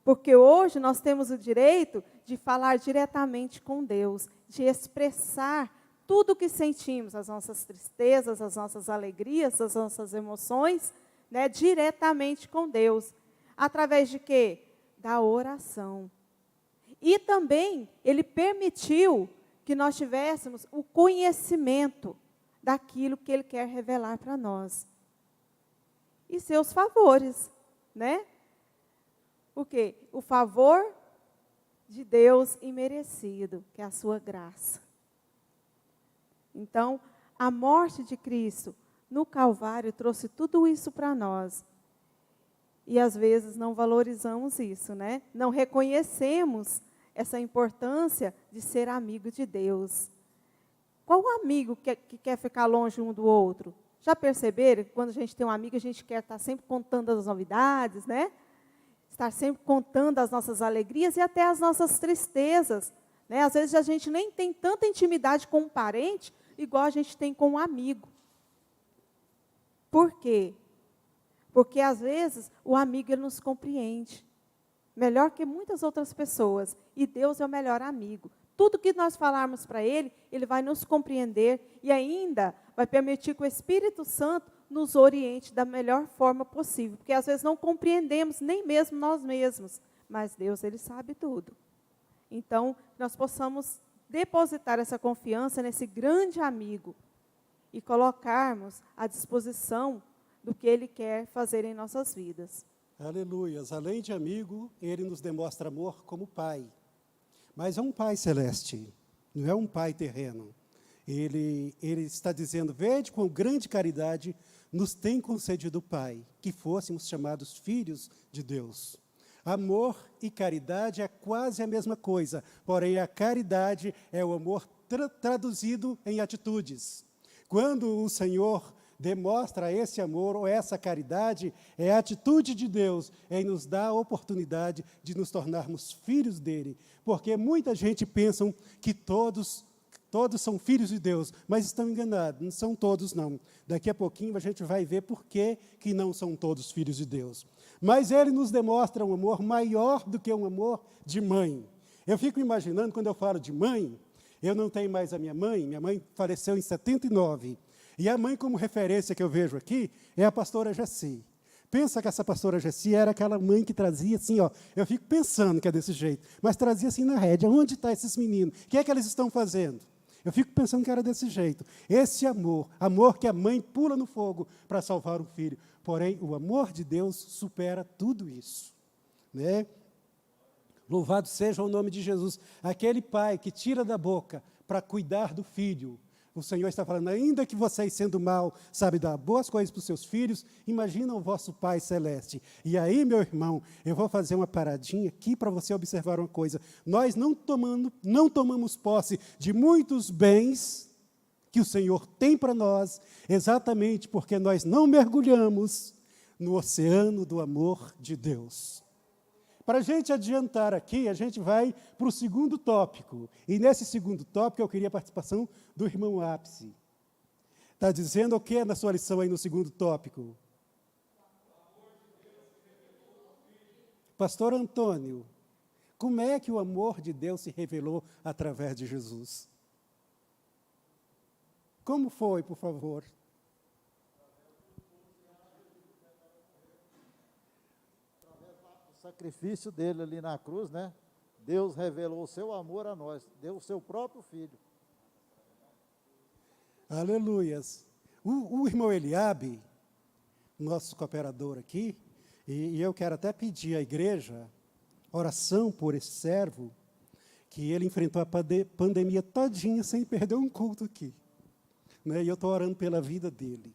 Porque hoje nós temos o direito de falar diretamente com Deus, de expressar tudo o que sentimos, as nossas tristezas, as nossas alegrias, as nossas emoções, diretamente com Deus. Através de quê? Da oração. E também Ele permitiu que nós tivéssemos o conhecimento daquilo que Ele quer revelar para nós. E seus favores, O quê? O favor de Deus imerecido, que é a sua graça. Então, a morte de Cristo no Calvário trouxe tudo isso para nós. E às vezes não valorizamos isso, Não reconhecemos essa importância de ser amigo de Deus. Qual o amigo que quer ficar longe um do outro? Já perceberam que quando a gente tem um amigo, a gente quer estar sempre contando as novidades, né? Estar sempre contando as nossas alegrias e até as nossas tristezas, né? Às vezes a gente nem tem tanta intimidade com um parente, igual a gente tem com um amigo. Por quê? Porque às vezes o amigo ele nos compreende melhor que muitas outras pessoas, e Deus é o melhor amigo. Tudo que nós falarmos para Ele, Ele vai nos compreender e ainda vai permitir que o Espírito Santo nos oriente da melhor forma possível. Porque às vezes não compreendemos nem mesmo nós mesmos, mas Deus, Ele sabe tudo. Então, nós possamos depositar essa confiança nesse grande amigo e colocarmos à disposição do que Ele quer fazer em nossas vidas. Aleluias. Além de amigo, ele nos demonstra amor como pai. Mas é um pai celeste, não é um pai terreno. Ele está dizendo, vede com grande caridade nos tem concedido o Pai, que fôssemos chamados filhos de Deus. Amor e caridade é quase a mesma coisa, porém a caridade é o amor traduzido em atitudes. Quando o Senhor demonstra esse amor ou essa caridade, é a atitude de Deus em nos dar a oportunidade de nos tornarmos filhos dele. Porque muita gente pensa que todos são filhos de Deus, mas estão enganados, não são todos não. Daqui a pouquinho a gente vai ver por que não são todos filhos de Deus. Mas ele nos demonstra um amor maior do que um amor de mãe. Eu fico imaginando, quando eu falo de mãe, eu não tenho mais a minha mãe faleceu em 79. E a mãe, como referência que eu vejo aqui, é a pastora Jessi. Pensa que essa pastora Jessi era aquela mãe que trazia assim, ó, eu fico pensando que é desse jeito, mas trazia assim na rédea, onde estão esses meninos? O que é que eles estão fazendo? Eu fico pensando que era desse jeito. Esse amor que a mãe pula no fogo para salvar o filho. Porém, o amor de Deus supera tudo isso. Né? Louvado seja o nome de Jesus. Aquele pai que tira da boca para cuidar do filho. O Senhor está falando, ainda que vocês, sendo mal, sabem dar boas coisas para os seus filhos, imagina o vosso Pai Celeste. E aí, meu irmão, eu vou fazer uma paradinha aqui para você observar uma coisa. Nós não tomamos posse de muitos bens que o Senhor tem para nós, exatamente porque nós não mergulhamos no oceano do amor de Deus. Para a gente adiantar aqui, a gente vai para o segundo tópico. E nesse segundo tópico, eu queria a participação do irmão Ápice. Está dizendo o que na sua lição aí no segundo tópico? Pastor Antônio, como é que o amor de Deus se revelou através de Jesus? Como foi, por favor? O sacrifício dele ali na cruz, né? Deus revelou o seu amor a nós, deu o seu próprio filho. Aleluias. O irmão Eliabe, nosso cooperador aqui, e eu quero até pedir à igreja oração por esse servo, que ele enfrentou a pandemia todinha sem perder um culto aqui. Né? E eu estou orando pela vida dele.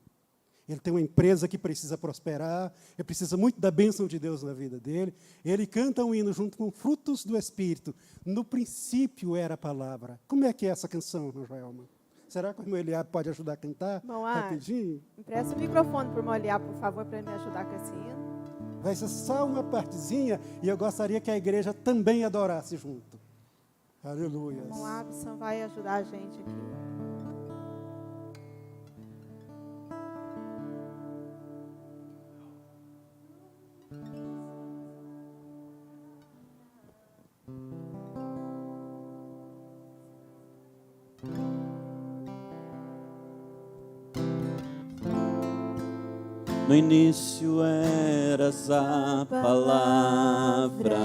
Ele tem uma empresa que precisa prosperar, ele precisa muito da bênção de Deus na vida dele. Ele canta um hino junto com Frutos do Espírito. No princípio era a palavra. Como é que é essa canção, irmã Joelma? Será que o irmão Eliabe pode ajudar a cantar rapidinho? Empresta o microfone para o irmão Eliabe, por favor, para ele me ajudar com esse hino. Vai ser só uma partezinha e eu gostaria que a igreja também adorasse junto. Aleluia. O irmão Abson vai ajudar a gente aqui. No início eras a palavra,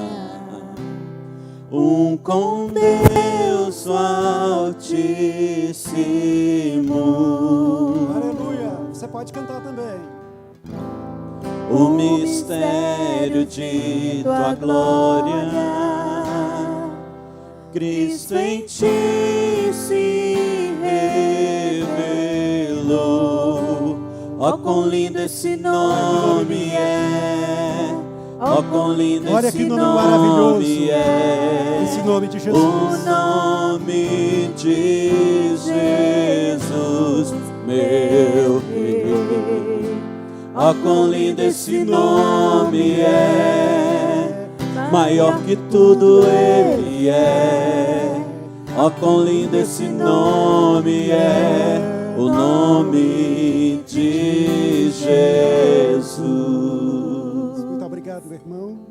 com Deus o Altíssimo. Aleluia. Você pode cantar também. O mistério de tua glória, Cristo em ti se revelou. Ó, quão lindo esse nome é, Oh, quão lindo Olha esse que nome maravilhoso. nome é. Esse nome de O Jesus. nome de Jesus, meu Rei. Oh, quão lindo esse nome é. Maior que tudo Ele é. Oh, quão lindo esse nome é. O nome de Jesus. Muito obrigado, meu irmão.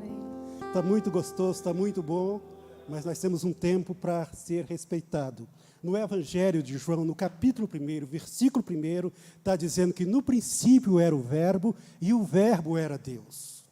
Está muito gostoso, está muito bom, mas nós temos um tempo para ser respeitado. No Evangelho de João, no capítulo 1, versículo 1, está dizendo que no princípio era o Verbo e o Verbo era Deus.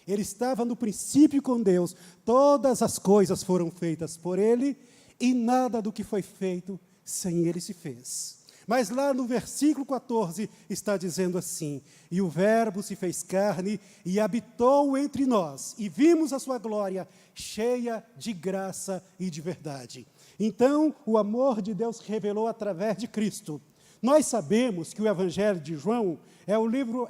Ele estava no princípio com Deus, todas as coisas foram feitas por Ele e nada do que foi feito sem Ele se fez. Mas lá no versículo 14 está dizendo assim: e o Verbo se fez carne e habitou entre nós, e vimos a sua glória cheia de graça e de verdade. Então, o amor de Deus se revelou através de Cristo. Nós sabemos que o Evangelho de João é o livro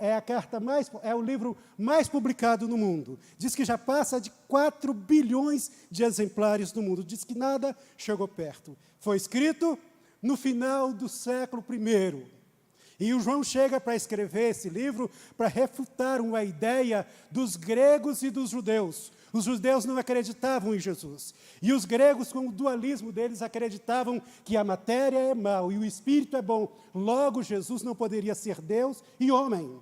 mais publicado no mundo. Diz que já passa de 4 bilhões de exemplares no mundo. Diz que nada chegou perto. Foi escrito no final do século I. E o João chega para escrever esse livro para refutar uma ideia dos gregos e dos judeus. Os judeus não acreditavam em Jesus. E os gregos, com o dualismo deles, acreditavam que a matéria é mal e o espírito é bom. Logo, Jesus não poderia ser Deus e homem.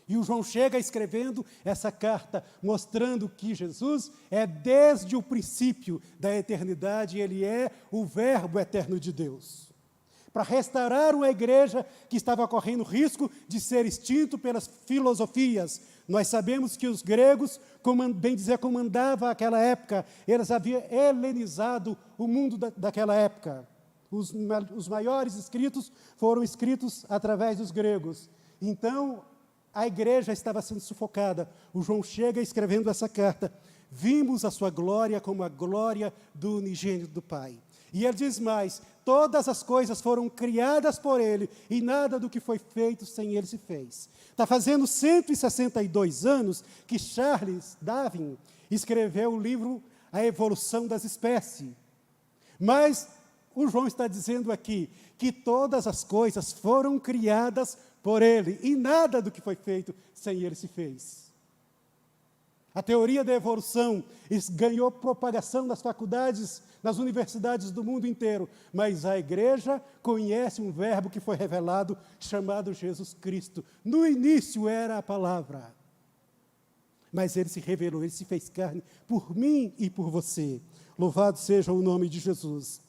E o João chega escrevendo essa carta, mostrando que Jesus é desde o princípio da eternidade, Ele é o Verbo eterno de Deus. Para restaurar uma igreja que estava correndo risco de ser extinto pelas filosofias. Nós sabemos que os gregos, bem dizer, comandavam aquela época, eles haviam helenizado o mundo daquela época. Os maiores escritos foram escritos através dos gregos. Então, a igreja estava sendo sufocada. O João chega escrevendo essa carta. Vimos a sua glória como a glória do unigênito do Pai. E ele diz mais: todas as coisas foram criadas por Ele, e nada do que foi feito sem Ele se fez. Está fazendo 162 anos que Charles Darwin escreveu o livro A Evolução das Espécies. Mas o João está dizendo aqui que todas as coisas foram criadas por Ele, e nada do que foi feito sem Ele se fez. A teoria da evolução ganhou propagação nas faculdades, nas universidades do mundo inteiro, mas a igreja conhece um verbo que foi revelado, chamado Jesus Cristo. No início era a palavra, mas Ele se revelou, Ele se fez carne por mim e por você. Louvado seja o nome de Jesus.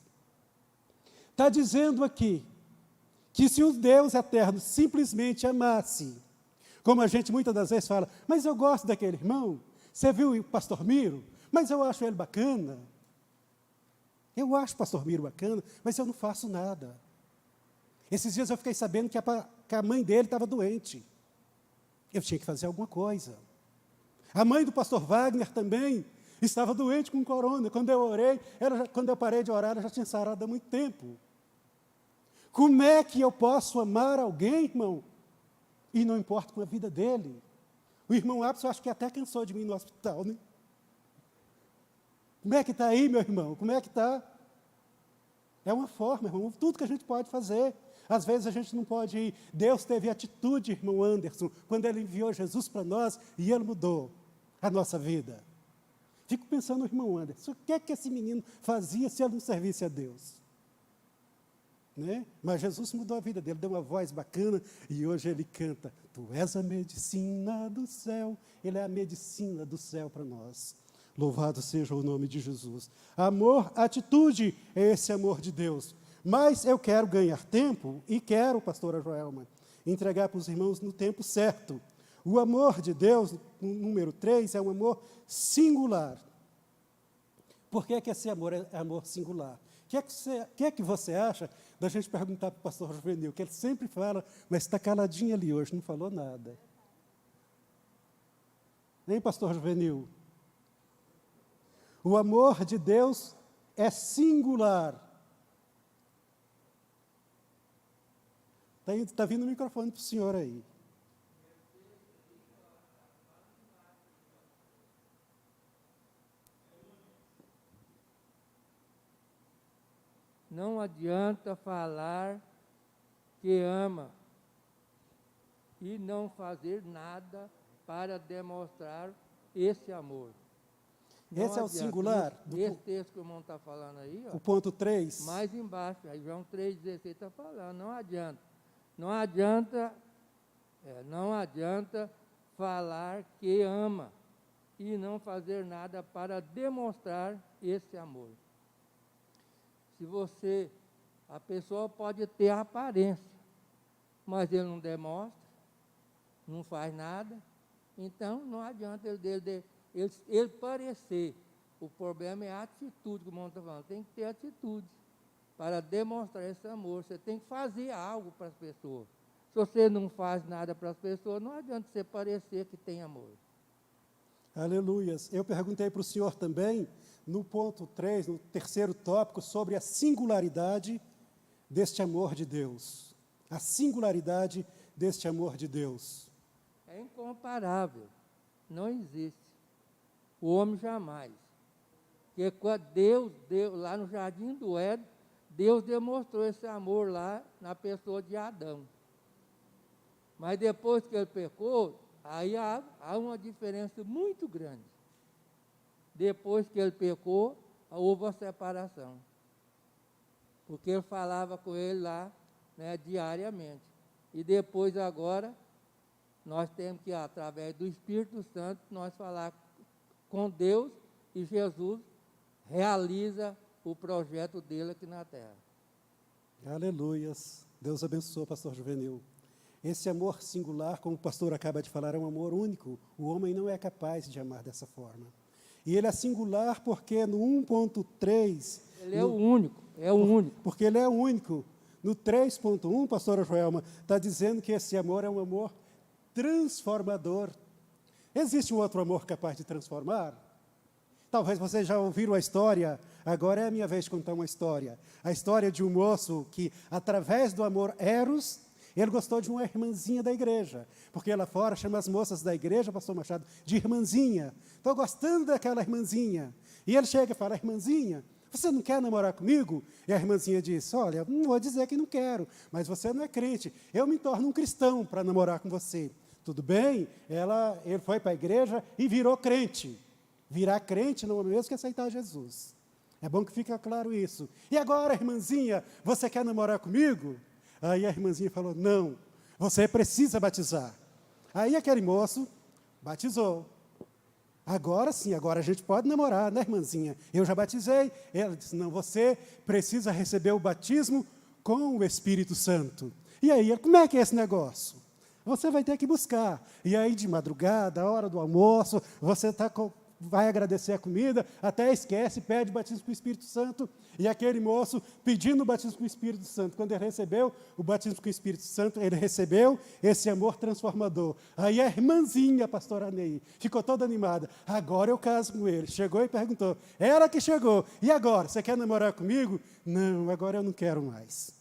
Está dizendo aqui que se o Deus eterno simplesmente amasse, como a gente muitas das vezes fala, mas eu gosto daquele irmão, você viu o pastor Miro? Mas eu acho ele bacana. Eu acho o pastor Miro bacana, mas eu não faço nada. Esses dias eu fiquei sabendo que a mãe dele estava doente. Eu tinha que fazer alguma coisa. A mãe do pastor Wagner também estava doente com corona. Quando eu orei, quando eu parei de orar, ela já tinha sarado há muito tempo. Como é que eu posso amar alguém, irmão, e não importa com a vida dele? O irmão Abson, eu acho que até cansou de mim no hospital, né? Como é que está aí, meu irmão? Como é que está? É uma forma, irmão, tudo que a gente pode fazer. Às vezes a gente não pode ir. Deus teve atitude, irmão Anderson, quando Ele enviou Jesus para nós e Ele mudou a nossa vida. Fico pensando no irmão Anderson, o que é que esse menino fazia se ele não servisse a Deus? Né? Mas Jesus mudou a vida dele, deu uma voz bacana e hoje ele canta: Tu és a medicina do céu. Ele é a medicina do céu para nós. Louvado seja o nome de Jesus. Amor, atitude, é esse amor de Deus. Mas eu quero ganhar tempo e quero, pastora Joelma, entregar para os irmãos no tempo certo. O amor de Deus, número 3, é um amor singular. Por que esse amor é amor singular? O que é que você acha da gente perguntar para o pastor Juvenil, que ele sempre fala, mas está caladinho ali hoje, não falou nada. Hein, pastor Juvenil? O amor de Deus é singular. Está vindo o microfone para o senhor aí. não adianta falar que ama e não fazer nada para demonstrar esse amor. Não Esse é o adianta. singular. Esse texto que o irmão está falando aí, ó, O ponto 3. mais embaixo, aí João 3,16 está falando, não adianta. Não adianta falar que ama e não fazer nada para demonstrar esse amor. A pessoa pode ter a aparência, mas ele não demonstra, não faz nada, então não adianta ele parecer. O problema é a atitude, como o irmão está falando, tem que ter atitude para demonstrar esse amor. Você tem que fazer algo para as pessoas. Se você não faz nada para as pessoas, não adianta você parecer que tem amor. Aleluias. Eu perguntei para o senhor também, no ponto 3, no terceiro tópico, sobre a singularidade deste amor de Deus. A singularidade deste amor de Deus. É incomparável. Não existe. O homem jamais. Porque quando Deus deu, lá no Jardim do Éden, Deus demonstrou esse amor lá na pessoa de Adão. Mas depois que ele pecou, aí há uma diferença muito grande. Depois que ele pecou, houve a separação. Porque ele falava com ele lá, né, diariamente. E depois agora, nós temos que, através do Espírito Santo, nós falar com Deus, e Jesus realiza o projeto dele aqui na terra. Aleluias. Deus abençoe, pastor Juvenil. Esse amor singular, como o pastor acaba de falar, é um amor único. O homem não é capaz de amar dessa forma. E ele é singular porque no 1.3... Ele é o único, Porque ele é único. No 3.1, pastora Joelma, está dizendo que esse amor é um amor transformador. Existe um outro amor capaz de transformar? Talvez vocês já ouviram a história, agora é a minha vez de contar uma história. A história de um moço que, através do amor eros, ele gostou de uma irmãzinha da igreja, porque lá fora chama as moças da igreja, pastor Machado, de irmãzinha. Estou gostando daquela irmãzinha. E ele chega e fala, irmãzinha, você não quer namorar comigo? E a irmãzinha diz, olha, não vou dizer que não quero, mas você não é crente. Eu me torno um cristão para namorar com você. Tudo bem? Ele foi para a igreja e virou crente. Virar crente não é o mesmo que aceitar Jesus. É bom que fique claro isso. E agora, irmãzinha, você quer namorar comigo? Aí a irmãzinha falou, não, você precisa batizar. Aí aquele moço batizou. Agora sim, agora a gente pode namorar, né, irmãzinha? Eu já batizei. Ela disse, não, você precisa receber o batismo com o Espírito Santo. E aí, como é que é esse negócio? Você vai ter que buscar. E aí, de madrugada, a hora do almoço, você vai agradecer a comida, até esquece, pede batismo com o Espírito Santo, e aquele moço pedindo o batismo com o Espírito Santo, quando ele recebeu o batismo com o Espírito Santo, ele recebeu esse amor transformador. Aí a irmãzinha, a pastora Ney, ficou toda animada, agora eu caso com ele. Chegou e perguntou, ela que chegou, e agora, você quer namorar comigo? Não, agora eu não quero mais.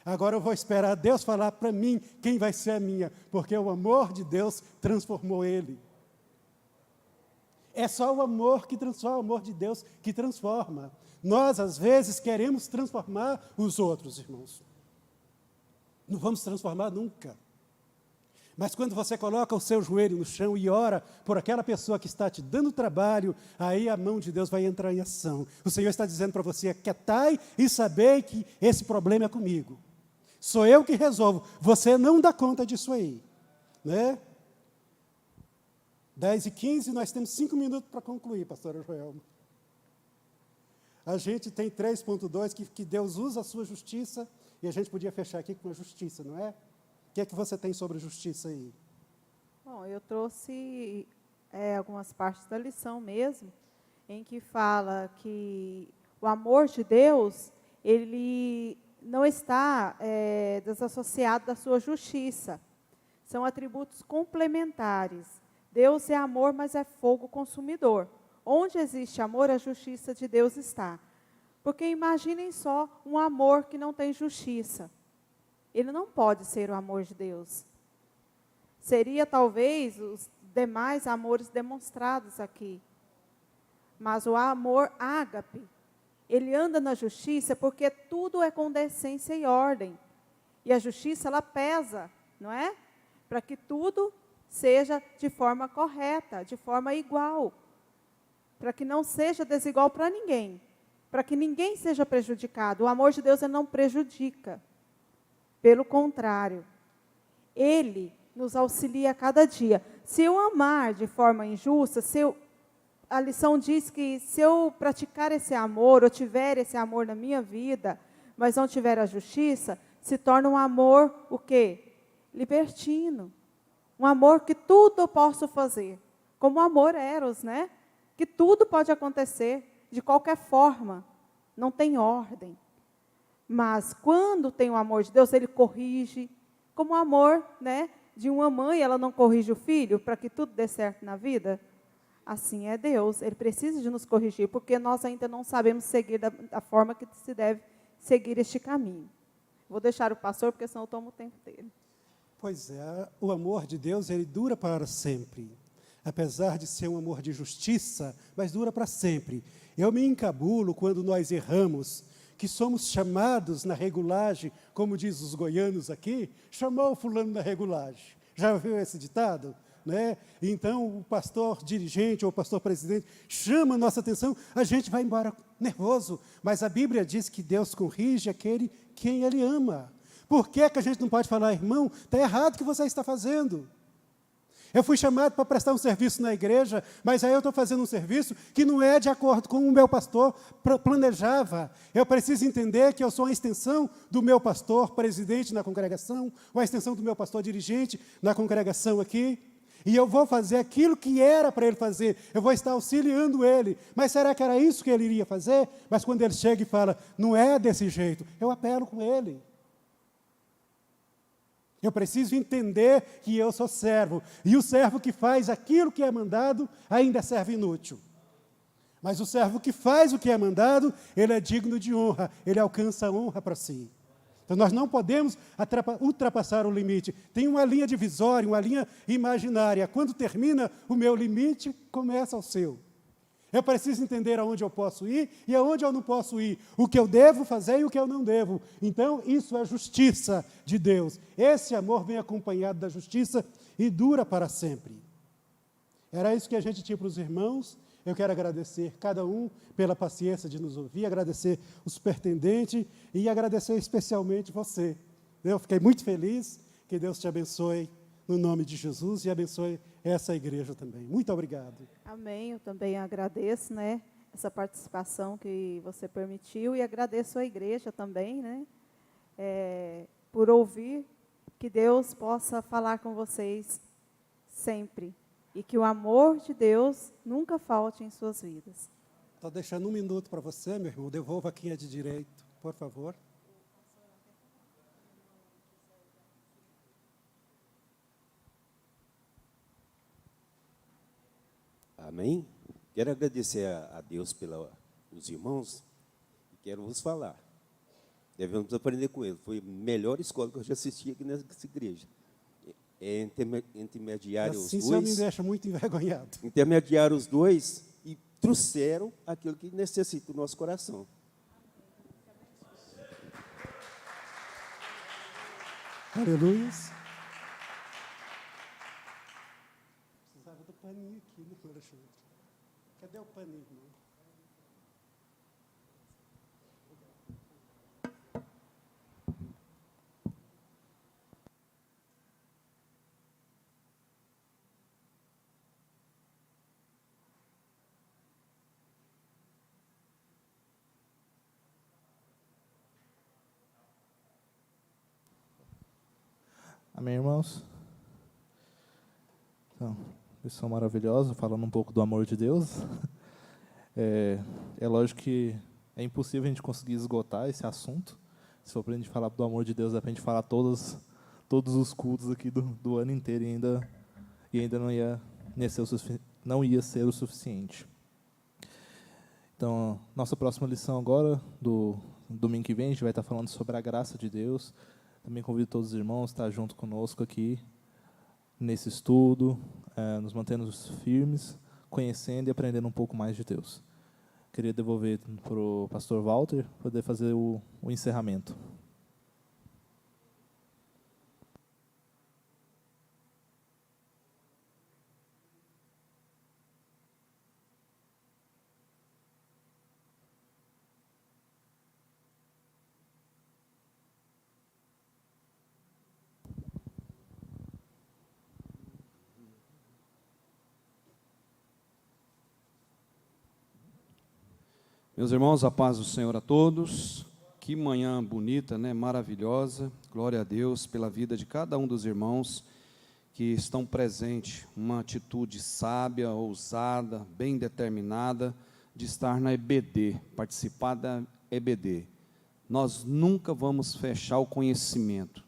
Agora eu vou esperar Deus falar para mim quem vai ser a minha, porque o amor de Deus transformou ele. É só o amor que transforma, o amor de Deus que transforma. Nós, às vezes, queremos transformar os outros, irmãos. Não vamos transformar nunca. Mas quando você coloca o seu joelho no chão e ora por aquela pessoa que está te dando trabalho, aí a mão de Deus vai entrar em ação. O Senhor está dizendo para você, aquietai e sabei que esse problema é comigo. Sou eu que resolvo. Você não dá conta disso aí. Né? 10h15, nós temos 5 minutos para concluir, pastora Joelma. A gente tem 3.2, que Deus usa a sua justiça, e a gente podia fechar aqui com a justiça, não é? O que é que você tem sobre a justiça aí? Bom, eu trouxe algumas partes da lição mesmo, em que fala que o amor de Deus, ele não está desassociado da sua justiça. São atributos complementares. Deus é amor, mas é fogo consumidor. Onde existe amor, a justiça de Deus está. Porque imaginem só um amor que não tem justiça. Ele não pode ser o amor de Deus. Seria talvez os demais amores demonstrados aqui. Mas o amor ágape, Ele anda na justiça porque tudo é com decência e ordem. E a justiça, ela pesa, não é? Para que tudo seja de forma correta, de forma igual. Para que não seja desigual para ninguém. Para que ninguém seja prejudicado. O amor de Deus, ele não prejudica. Pelo contrário, Ele nos auxilia a cada dia. Se eu amar de forma injusta, a lição diz que se eu praticar esse amor, ou tiver esse amor na minha vida, mas não tiver a justiça, se torna um amor, o quê? Libertino. Um amor que tudo eu posso fazer. Como o amor eros, né? Que tudo pode acontecer, de qualquer forma. Não tem ordem. Mas quando tem o amor de Deus, Ele corrige. Como o amor, né, de uma mãe, ela não corrige o filho para que tudo dê certo na vida. Assim é Deus, Ele precisa de nos corrigir, porque nós ainda não sabemos seguir da forma que se deve seguir este caminho. Vou deixar o pastor, porque senão eu tomo o tempo dele. Pois é, o amor de Deus, ele dura para sempre. Apesar de ser um amor de justiça, mas dura para sempre. Eu me encabulo quando nós erramos, que somos chamados na regulagem, como diz os goianos aqui, chamou o fulano na regulagem. Já ouviu esse ditado? Né? Então, o pastor dirigente ou o pastor presidente chama a nossa atenção, a gente vai embora nervoso. Mas a Bíblia diz que Deus corrige aquele quem Ele ama. Por que a gente não pode falar, irmão, está errado o que você está fazendo? Eu fui chamado para prestar um serviço na igreja, mas aí eu estou fazendo um serviço que não é de acordo com o meu pastor planejava. Eu preciso entender que eu sou uma extensão do meu pastor presidente na congregação, ou a extensão do meu pastor dirigente na congregação aqui. E eu vou fazer aquilo que era para ele fazer, eu vou estar auxiliando ele. Mas será que era isso que ele iria fazer? Mas quando ele chega e fala, não é desse jeito, eu apelo com ele. Eu preciso entender que eu sou servo. E o servo que faz aquilo que é mandado, ainda é servo inútil. Mas o servo que faz o que é mandado, ele é digno de honra, ele alcança a honra para si. Então, nós não podemos ultrapassar o limite. Tem uma linha divisória, uma linha imaginária. Quando termina o meu limite, começa o seu. Eu preciso entender aonde eu posso ir e aonde eu não posso ir. O que eu devo fazer e o que eu não devo. Então, isso é justiça de Deus. Esse amor vem acompanhado da justiça e dura para sempre. Era isso que a gente tinha para os irmãos. Eu quero agradecer cada um pela paciência de nos ouvir, agradecer os superintendentes e agradecer especialmente você. Eu fiquei muito feliz, que Deus te abençoe no nome de Jesus e abençoe essa igreja também. Muito obrigado. Amém, eu também agradeço, né, essa participação que você permitiu e agradeço à igreja também, né, por ouvir, que Deus possa falar com vocês sempre. E que o amor de Deus nunca falte em suas vidas. Estou deixando 1 minuto para você, meu irmão. Devolva quem é de direito, por favor. Amém? Quero agradecer a Deus pelos irmãos e quero vos falar. Devemos aprender com ele. Foi a melhor escola que eu já assisti aqui nessa igreja. Intermediário Assim os o senhor me dois. deixa muito envergonhado. Intermediaram os dois e trouxeram aquilo que necessita o nosso coração. Aleluia. Precisava do paninho aqui, né, Alexandre? Cadê o paninho, irmão? Amém, irmãos? Então, lição maravilhosa, falando um pouco do amor de Deus. É lógico que é impossível a gente conseguir esgotar esse assunto. Se for para a gente falar do amor de Deus, dá para a gente falar todos os cultos aqui do ano inteiro e ainda não ia ser o suficiente. Então, nossa próxima lição agora, do domingo que vem, a gente vai estar falando sobre a graça de Deus. Também convido todos os irmãos a estar junto conosco aqui, nesse estudo, nos mantendo firmes, conhecendo e aprendendo um pouco mais de Deus. queria devolver para o pastor Walter poder fazer o encerramento. Meus irmãos, a paz do Senhor a todos. Que manhã bonita, né? Maravilhosa. Glória a Deus pela vida de cada um dos irmãos que estão presentes. Uma atitude sábia, ousada, bem determinada de estar na EBD, participar da EBD. Nós nunca vamos fechar o conhecimento.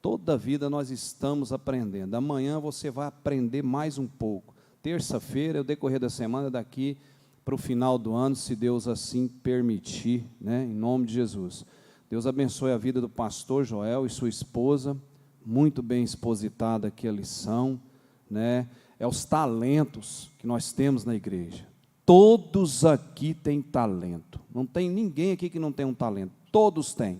Toda a vida nós estamos aprendendo. Amanhã você vai aprender mais um pouco. Terça-feira, o decorrer da semana, daqui para o final do ano, se Deus assim permitir, né, em nome de Jesus. Deus abençoe a vida do pastor Joel e sua esposa, muito bem expositada aqui a lição, né, é os talentos que nós temos na igreja. Todos aqui têm talento, não tem ninguém aqui que não tem um talento, todos têm.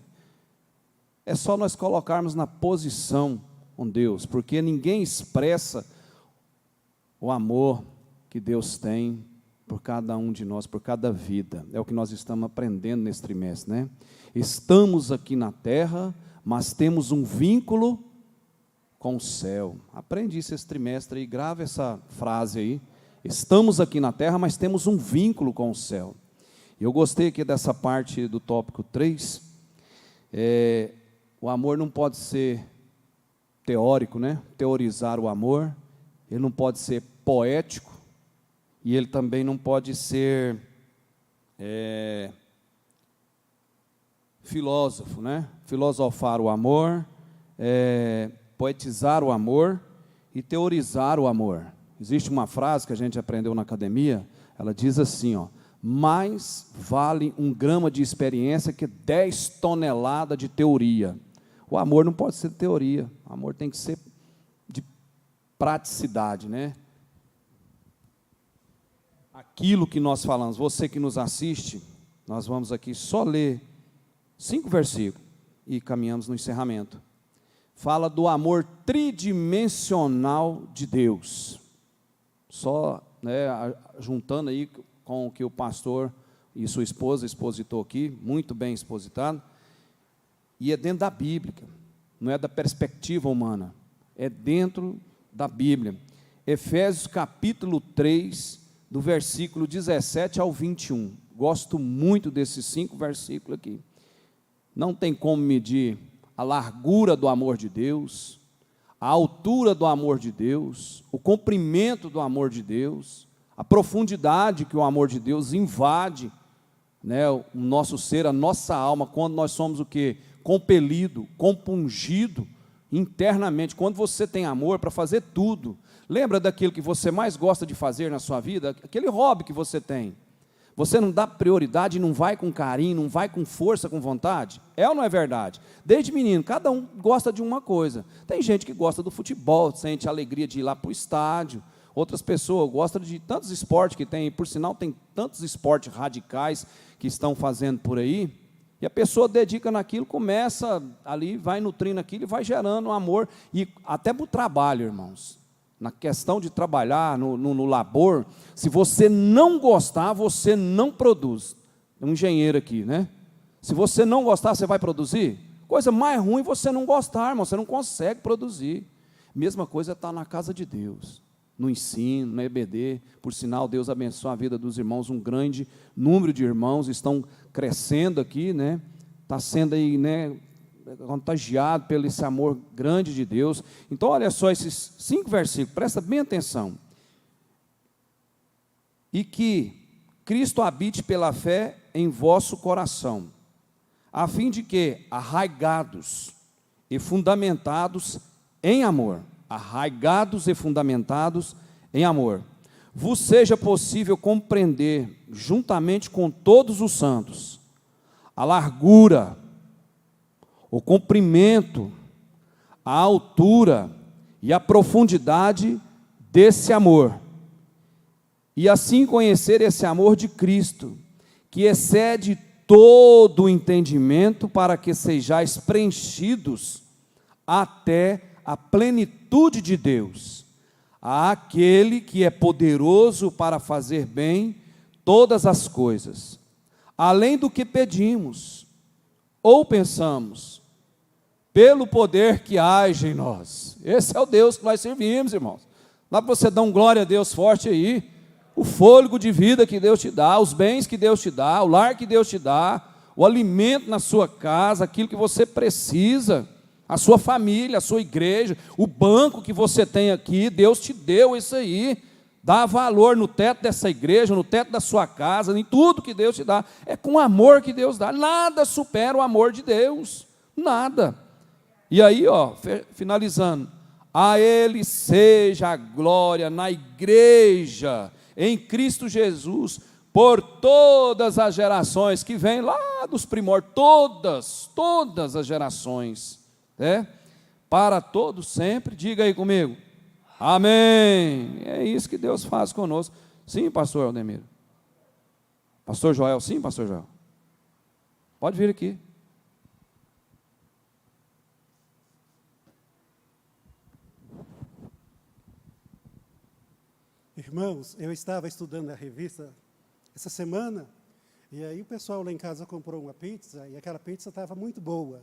É só nós colocarmos na posição com Deus, porque ninguém expressa o amor que Deus tem por cada um de nós, por cada vida. É o que nós estamos aprendendo nesse trimestre, né? Estamos aqui na terra, mas temos um vínculo com o céu. Aprendi isso esse trimestre aí, grave essa frase aí. Estamos aqui na terra, mas temos um vínculo com o céu. Eu gostei aqui dessa parte do tópico 3. O amor não pode ser teórico, né? Teorizar o amor. Ele não pode ser poético. E ele também não pode ser filósofo, né? Filosofar o amor, poetizar o amor e teorizar o amor. Existe uma frase que a gente aprendeu na academia, ela diz assim, ó: mais vale 1 grama de experiência que 10 toneladas de teoria. O amor não pode ser teoria, o amor tem que ser de praticidade, né? Aquilo que nós falamos, você que nos assiste, nós vamos aqui só ler 5 versículos e caminhamos no encerramento. Fala do amor tridimensional de Deus. Só, né, juntando aí com o que o pastor e sua esposa expositou aqui, muito bem expositado, e é dentro da Bíblia, não é da perspectiva humana, é dentro da Bíblia. Efésios capítulo 3, do versículo 17 ao 21. Gosto muito desses 5 versículos aqui. Não tem como medir a largura do amor de Deus, a altura do amor de Deus, o comprimento do amor de Deus, a profundidade que o amor de Deus invade, né, o nosso ser, a nossa alma, quando nós somos o quê? Compelido, compungido internamente. Quando você tem amor para fazer tudo. Lembra daquilo que você mais gosta de fazer na sua vida? Aquele hobby que você tem. Você não dá prioridade, não vai com carinho, não vai com força, com vontade? É ou não é verdade? Desde menino, cada um gosta de uma coisa. Tem gente que gosta do futebol, sente a alegria de ir lá para o estádio. Outras pessoas gostam de tantos esportes que tem, por sinal tem tantos esportes radicais que estão fazendo por aí. E a pessoa dedica naquilo, começa ali, vai nutrindo aquilo e vai gerando um amor. E até para o trabalho, irmãos. Na questão de trabalhar, no labor, se você não gostar, você não produz. É um engenheiro aqui, né? Se você não gostar, você vai produzir? Coisa mais ruim você não gostar, irmão, você não consegue produzir. Mesma coisa está na casa de Deus, no ensino, na EBD. Por sinal, Deus abençoe a vida dos irmãos, um grande número de irmãos estão crescendo aqui, né? Está sendo aí, né, contagiado pelo esse amor grande de Deus. Então, olha só esses 5 versículos, presta bem atenção. E que Cristo habite pela fé em vosso coração, a fim de que, arraigados e fundamentados em amor, arraigados e fundamentados em amor, vos seja possível compreender, juntamente com todos os santos, a largura, o comprimento, a altura e a profundidade desse amor, e assim conhecer esse amor de Cristo, que excede todo o entendimento, para que sejais preenchidos até a plenitude de Deus. Àquele que é poderoso para fazer bem todas as coisas, além do que pedimos ou pensamos, pelo poder que age em nós. Esse é o Deus que nós servimos, irmãos. Dá para você dar um glória a Deus forte aí? O fôlego de vida que Deus te dá, os bens que Deus te dá, o lar que Deus te dá, o alimento na sua casa, aquilo que você precisa, a sua família, a sua igreja, o banco que você tem aqui, Deus te deu isso aí. Dá valor no teto dessa igreja, no teto da sua casa, em tudo que Deus te dá. É com amor que Deus dá. Nada supera o amor de Deus. Nada. E aí, finalizando. A Ele seja a glória na igreja, em Cristo Jesus, por todas as gerações, que vêm lá dos primórdios, todas as gerações, para todos sempre. Diga aí comigo. Amém. É isso que Deus faz conosco. Sim, pastor Aldemiro. Pastor Joel, sim, pastor Joel. Pode vir aqui. Irmãos, eu estava estudando a revista essa semana, e aí o pessoal lá em casa comprou uma pizza, e aquela pizza estava muito boa.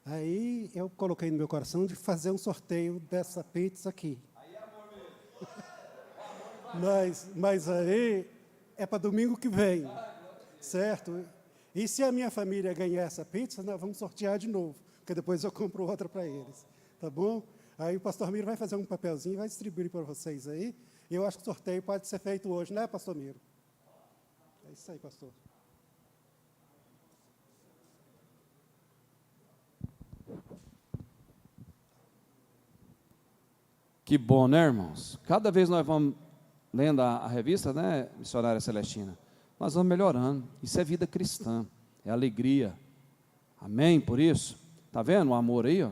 Aí eu coloquei no meu coração de fazer um sorteio dessa pizza aqui. Aí é amor mesmo. Mas aí é para domingo que vem, certo? E se a minha família ganhar essa pizza, nós vamos sortear de novo, porque depois eu compro outra para eles, tá bom? Aí o pastor Miro vai fazer um papelzinho e vai distribuir para vocês aí. Eu acho que o sorteio pode ser feito hoje, né, pastor Miro? É isso aí, pastor. Que bom, né, irmãos? Cada vez nós vamos lendo a revista, né, Missionária Celestina, nós vamos melhorando. Isso é vida cristã, é alegria. Amém? Por isso, tá vendo o amor aí, ó?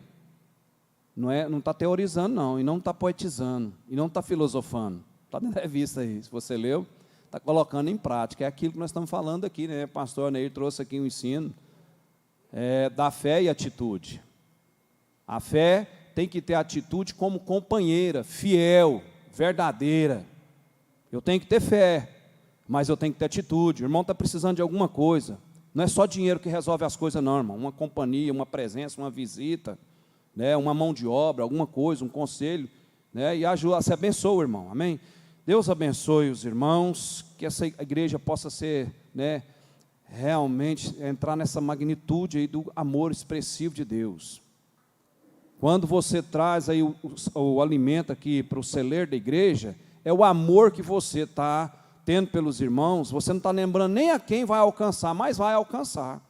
Não está teorizando, não, e não está poetizando, e não está filosofando. Está na revista aí, se você leu, está colocando em prática. É aquilo que nós estamos falando aqui, né? O pastor Neir trouxe aqui um ensino da fé e atitude. A fé tem que ter atitude como companheira, fiel, verdadeira. Eu tenho que ter fé, mas eu tenho que ter atitude. O irmão está precisando de alguma coisa. Não é só dinheiro que resolve as coisas, não, irmão. Uma companhia, uma presença, uma visita, né, uma mão de obra, alguma coisa, um conselho, né, e ajuda, se abençoa, irmão, amém? Deus abençoe os irmãos, que essa igreja possa ser, né, realmente entrar nessa magnitude aí do amor expressivo de Deus. Quando você traz aí o alimento aqui para o celeiro da igreja, é o amor que você está tendo pelos irmãos, você não está lembrando nem a quem vai alcançar, mas vai alcançar,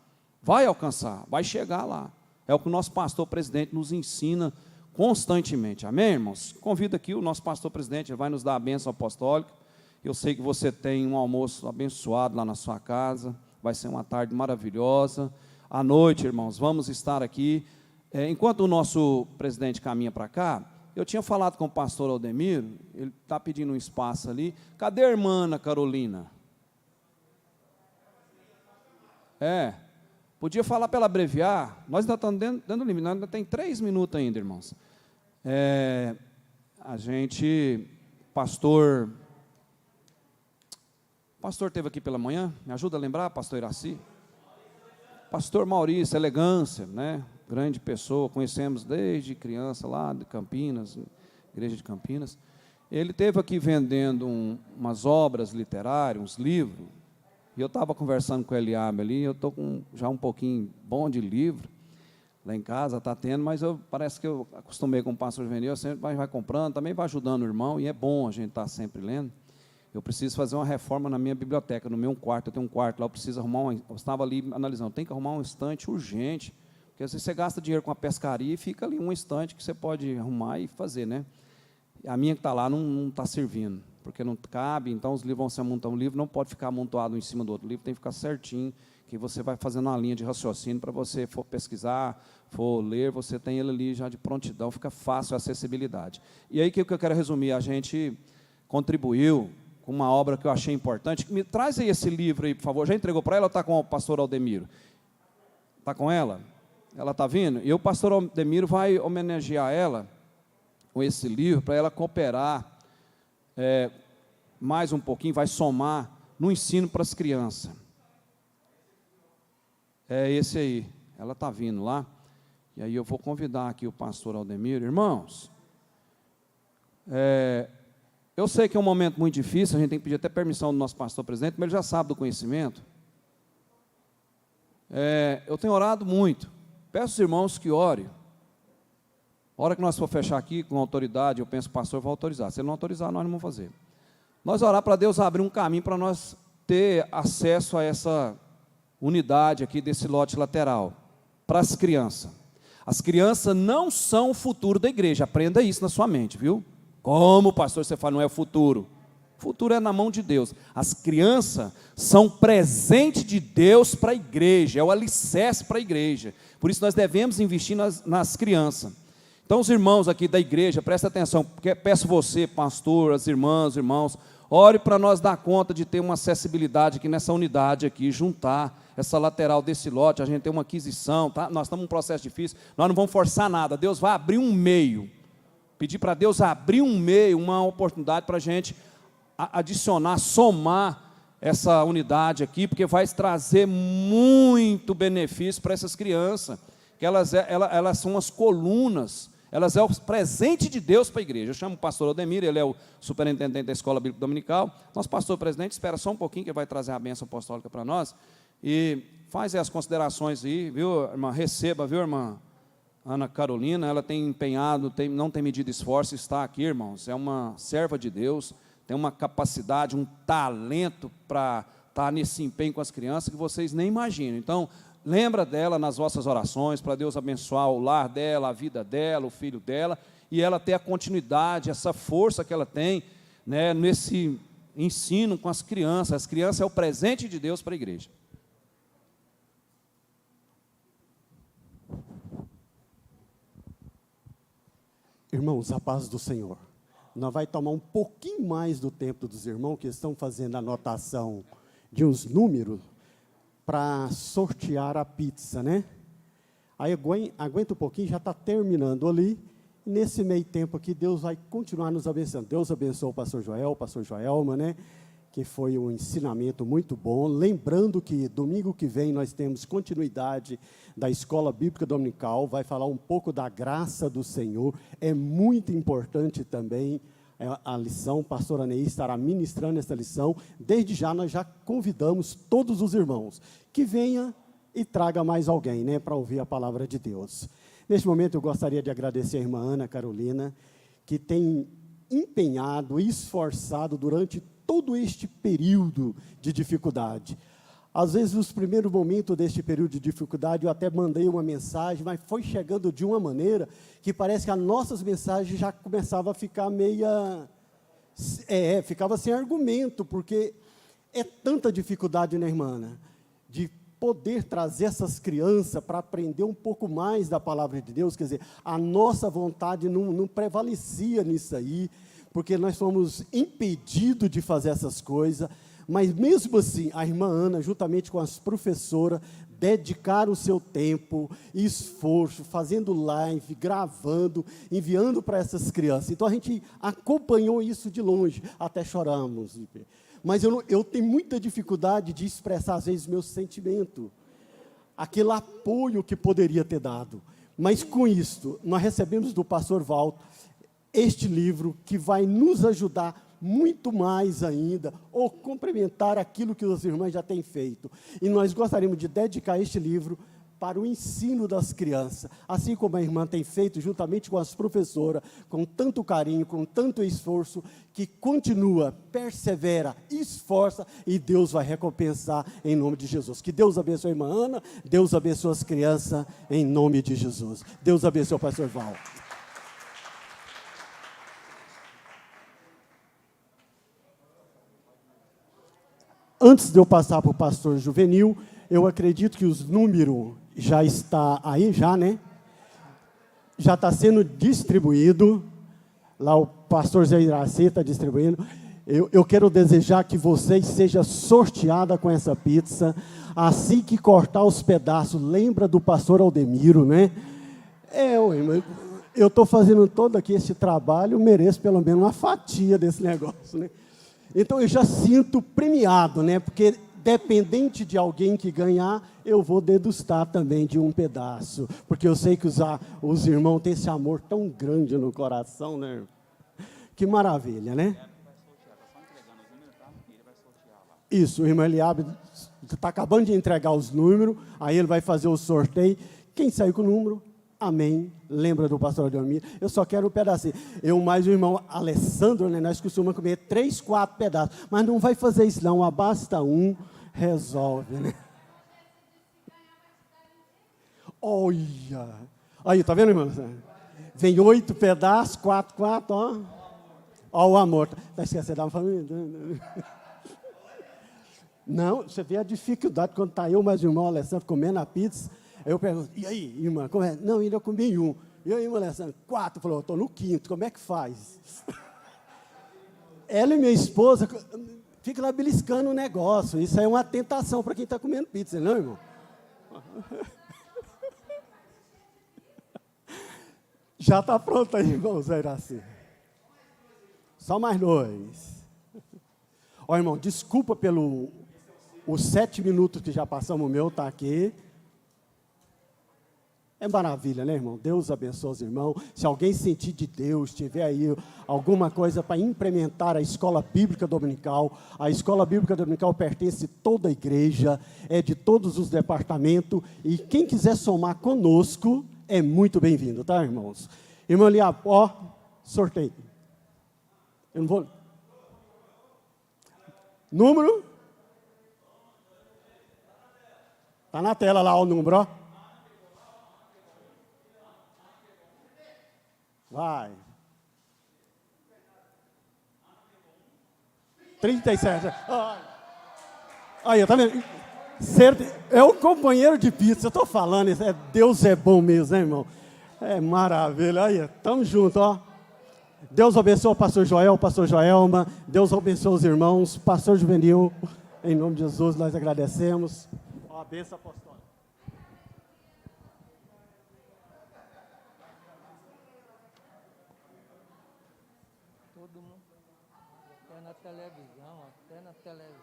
vai chegar lá. É o que o nosso pastor presidente nos ensina constantemente. Amém, irmãos? Convido aqui o nosso pastor presidente, ele vai nos dar a bênção apostólica. Eu sei que você tem um almoço abençoado lá na sua casa, vai ser uma tarde maravilhosa. À noite, irmãos, vamos estar aqui. Enquanto o nosso presidente caminha para cá, eu tinha falado com o pastor Aldemiro, ele está pedindo um espaço ali. Cadê a irmã Ana Carolina? Podia falar para ela abreviar, nós ainda estamos dentro do limite, nós ainda tem 3 minutos ainda, irmãos. A gente, pastor esteve aqui pela manhã, me ajuda a lembrar, pastor Iraci? Pastor Maurício, elegância, né? Grande pessoa, conhecemos desde criança lá de Campinas, igreja de Campinas. Ele esteve aqui vendendo umas obras literárias, uns livros, e eu estava conversando com o Eliabe ali, eu estou com já um pouquinho bom de livro, lá em casa está tendo, mas parece que eu acostumei com o pastor Juvenil, sempre vai comprando, também vai ajudando o irmão, e é bom a gente estar sempre lendo. Eu preciso fazer uma reforma na minha biblioteca, no meu quarto, eu tenho um quarto lá, eu preciso arrumar eu estava ali analisando, tem que arrumar um estante urgente, porque às vezes você gasta dinheiro com a pescaria e fica ali um estante que você pode arrumar e fazer, né? A minha que está lá não está servindo, porque não cabe, então os livros vão se amontar, um livro não pode ficar amontoado em cima do outro, o livro tem que ficar certinho, que você vai fazendo uma linha de raciocínio, para você for pesquisar, for ler, você tem ele ali já de prontidão, fica fácil a acessibilidade. E aí, o que eu quero resumir, a gente contribuiu com uma obra que eu achei importante. Me traz aí esse livro aí, por favor. Já entregou para ela ou está com o pastor Aldemiro? Está com ela? Ela está vindo? E o pastor Aldemiro vai homenagear ela com esse livro, para ela cooperar mais um pouquinho, vai somar no ensino para as crianças. É esse aí. Ela está vindo lá. E aí eu vou convidar aqui o pastor Aldemiro. Irmãos, eu sei que é um momento muito difícil, a gente tem que pedir até permissão do nosso pastor presidente, mas ele já sabe do conhecimento. Eu tenho orado muito. Peço aos irmãos que orem. A hora que nós for fechar aqui com autoridade, eu penso que o pastor vai autorizar. Se ele não autorizar, nós não vamos fazer. Nós orar para Deus abrir um caminho para nós ter acesso a essa unidade aqui desse lote lateral, para as crianças. As crianças não são o futuro da igreja, aprenda isso na sua mente, viu? Como, pastor, você fala, não é o futuro? O futuro é na mão de Deus. As crianças são presente de Deus para a igreja, é o alicerce para a igreja. Por isso nós devemos investir nas crianças. Então os irmãos aqui da igreja, presta atenção, porque peço você, pastor, as irmãs, irmãos, ore para nós dar conta de ter uma acessibilidade aqui nessa unidade aqui, juntar essa lateral desse lote, a gente tem uma aquisição, tá? Nós estamos num processo difícil, nós não vamos forçar nada, Deus vai abrir um meio, pedir para Deus abrir um meio, uma oportunidade para a gente adicionar, somar essa unidade aqui, porque vai trazer muito benefício para essas crianças, que elas são as colunas, elas é o presente de Deus para a igreja. Eu chamo o pastor Aldemiro, ele é o superintendente da Escola Bíblica Dominical. Nosso pastor presidente espera só um pouquinho, que vai trazer a bênção apostólica para nós. E faz aí as considerações aí, viu, irmã? Receba, viu, irmã Ana Carolina? Ela tem empenhado, não tem medido esforço, está aqui, irmãos. É uma serva de Deus, tem uma capacidade, um talento para estar nesse empenho com as crianças que vocês nem imaginam. Então, lembra dela nas vossas orações, para Deus abençoar o lar dela, a vida dela, o filho dela, e ela ter a continuidade, essa força que ela tem, né, nesse ensino com as crianças. As crianças é o presente de Deus para a igreja. Irmãos, a paz do Senhor. Nós vamos tomar um pouquinho mais do tempo dos irmãos que estão fazendo a anotação de uns números para sortear a pizza, né? Aí aguenta um pouquinho, já está terminando ali. E nesse meio tempo aqui, Deus vai continuar nos abençoando. Deus abençoou o pastor Joel, o pastor Joelma, né? Que foi um ensinamento muito bom. Lembrando que domingo que vem nós temos continuidade da Escola Bíblica Dominical, vai falar um pouco da graça do Senhor. É muito importante também a lição, o pastor Anei estará ministrando essa lição. Desde já nós já convidamos todos os irmãos que venha e traga mais alguém, né, para ouvir a palavra de Deus. Neste momento eu gostaria de agradecer a irmã Ana Carolina, que tem empenhado e esforçado durante todo este período de dificuldade. Às vezes, nos primeiros momentos deste período de dificuldade, eu até mandei uma mensagem, mas foi chegando de uma maneira que parece que as nossas mensagens já começavam a ficar ficava sem argumento, porque é tanta dificuldade, né, irmã Ana, de poder trazer essas crianças para aprender um pouco mais da palavra de Deus. Quer dizer, a nossa vontade não prevalecia nisso aí, porque nós fomos impedidos de fazer essas coisas, mas mesmo assim, a irmã Ana, juntamente com as professoras, dedicaram o seu tempo, esforço, fazendo live, gravando, enviando para essas crianças. Então, a gente acompanhou isso de longe, até choramos. Mas eu tenho muita dificuldade de expressar, às vezes, meu sentimento, aquele apoio que poderia ter dado. Mas, com isso, nós recebemos do pastor Walter este livro que vai nos ajudar muito mais ainda, ou complementar aquilo que os irmãos já têm feito. E nós gostaríamos de dedicar este livro para o ensino das crianças, assim como a irmã tem feito, juntamente com as professoras, com tanto carinho, com tanto esforço, que continua, persevera, esforça, e Deus vai recompensar em nome de Jesus. Que Deus abençoe a irmã Ana, Deus abençoe as crianças em nome de Jesus. Deus abençoe o pastor Val. Antes de eu passar para o pastor Juvenil, eu acredito que os números já está aí, né? Já está sendo distribuído. Lá o pastor Zé Iracê está distribuindo. Eu quero desejar que vocês sejam sorteados com essa pizza. Assim que cortar os pedaços, lembra do pastor Aldemiro, né? Eu estou fazendo todo aqui esse trabalho, mereço pelo menos uma fatia desse negócio, né? Então eu já sinto premiado, né? Porque dependente de alguém que ganhar, eu vou degustar também de um pedaço, porque eu sei que os irmãos têm esse amor tão grande no coração, né? Que maravilha, né? Isso, o irmão Eliabe está acabando de entregar os números, aí ele vai fazer o sorteio. Quem sair com o número, amém. Lembra do pastor Ademir? Eu só quero um pedacinho. Eu mais o irmão Alessandro, né, nós costumamos comer 3, 4 pedaços, mas não vai fazer isso não, basta um, resolve, né? Olha, aí, tá vendo, irmão? Vem 8 pedaços, 4, ó. Ó o amor. Está esquecendo da família? Não, você vê a dificuldade quando está eu mais o irmão Alessandro comendo a pizza. Eu pergunto, e aí, irmã, como é? Não, ainda comi 1. E aí, irmão Alessandro, 4. Falou, estou no 5º, como é que faz? Ela e minha esposa ficam lá beliscando o negócio. Isso aí é uma tentação para quem está comendo pizza, não, irmão? Já está pronto aí, irmão Zé Iraci. Só mais 2. Ó, irmão, desculpa os 7 minutos que já passamos, o meu está aqui. É maravilha, né, irmão? Deus abençoe os irmãos. Se alguém sentir de Deus, tiver aí alguma coisa para implementar a escola bíblica dominical, a escola bíblica dominical pertence a toda a igreja, é de todos os departamentos, e quem quiser somar conosco é muito bem-vindo, tá, irmãos? Irmão Eliab, ó, sorteio. Eu não vou... Número? Está na tela lá o número, ó. Vai. 37. Aí, tá vendo? É o companheiro de pizza, eu estou falando, Deus é bom mesmo, né, irmão? É maravilha, aí, estamos juntos, ó. Deus abençoe o pastor Joel, pastor Joelma, Deus abençoe os irmãos, pastor Juvenil, em nome de Jesus nós agradecemos. Ó, a bênção apostólica. Todo mundo, até na televisão.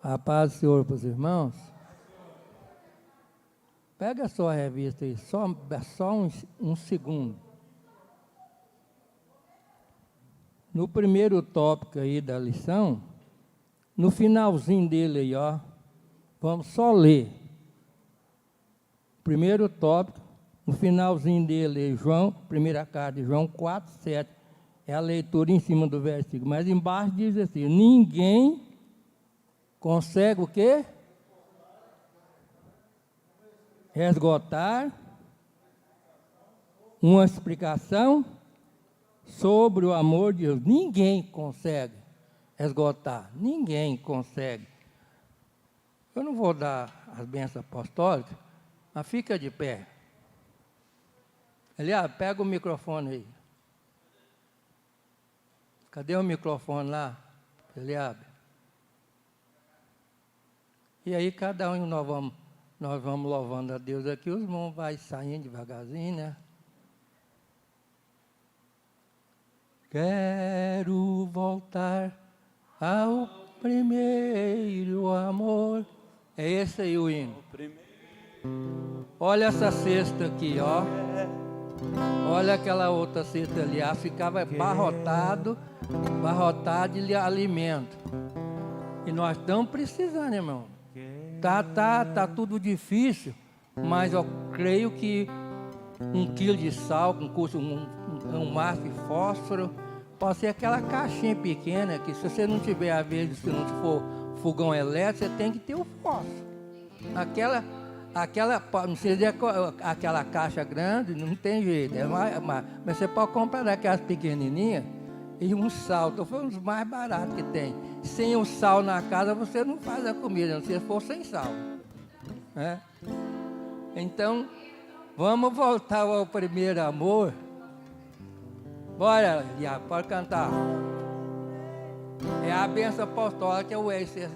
A paz do Senhor para os irmãos. Pega a sua revista aí, só um segundo. No primeiro tópico aí da lição, no finalzinho dele aí, ó, vamos só ler. Primeiro tópico, no finalzinho dele, João, primeira carta de João 4, 7, é a leitura em cima do versículo, mas embaixo diz assim, ninguém consegue o quê? Esgotar uma explicação sobre o amor de Deus. Ninguém consegue esgotar, ninguém consegue. Eu não vou dar as bênçãos apostólicas, mas fica de pé. Aliás, pega o microfone aí. Cadê o microfone lá, Eliabe? E aí cada um nós vamos louvando a Deus aqui, os irmãos vão saindo devagarzinho, né? Quero voltar ao primeiro amor. É esse aí o hino. Olha essa cesta aqui, ó. Olha aquela outra cesta ali, ficava barrotado de alimento. E nós estamos precisando, irmão. Tá tudo difícil, mas eu creio que 1 quilo de sal, um maço de fósforo, pode ser aquela caixinha pequena, que se você não tiver, às vezes, se não for fogão elétrico, você tem que ter o fósforo. Não sei dizer aquela caixa grande, não tem jeito, mas você pode comprar daquelas pequenininhas e um sal, estou falando dos mais baratos que tem. Sem o sal na casa, você não faz a comida, não se for sem sal. Né? Então, vamos voltar ao primeiro amor, Bora, Diabo, pode cantar. É a bênção apostólica, é o esse.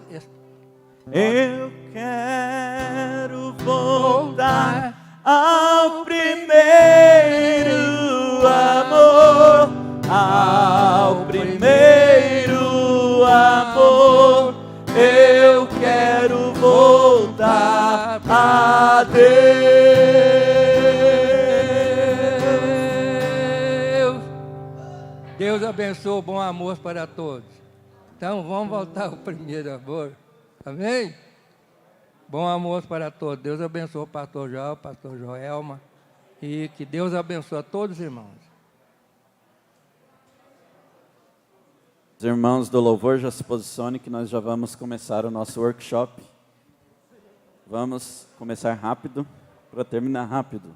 Eu quero voltar ao primeiro amor, ao primeiro amor. Eu quero voltar a Deus. Deus abençoe o bom amor para todos. Então vamos voltar ao primeiro amor. Amém? Bom amor para todos. Deus abençoe o pastor João, pastor Joelma. E que Deus abençoe a todos os irmãos. Os irmãos do louvor já se posicionem que nós já vamos começar o nosso workshop. Vamos começar rápido para terminar rápido.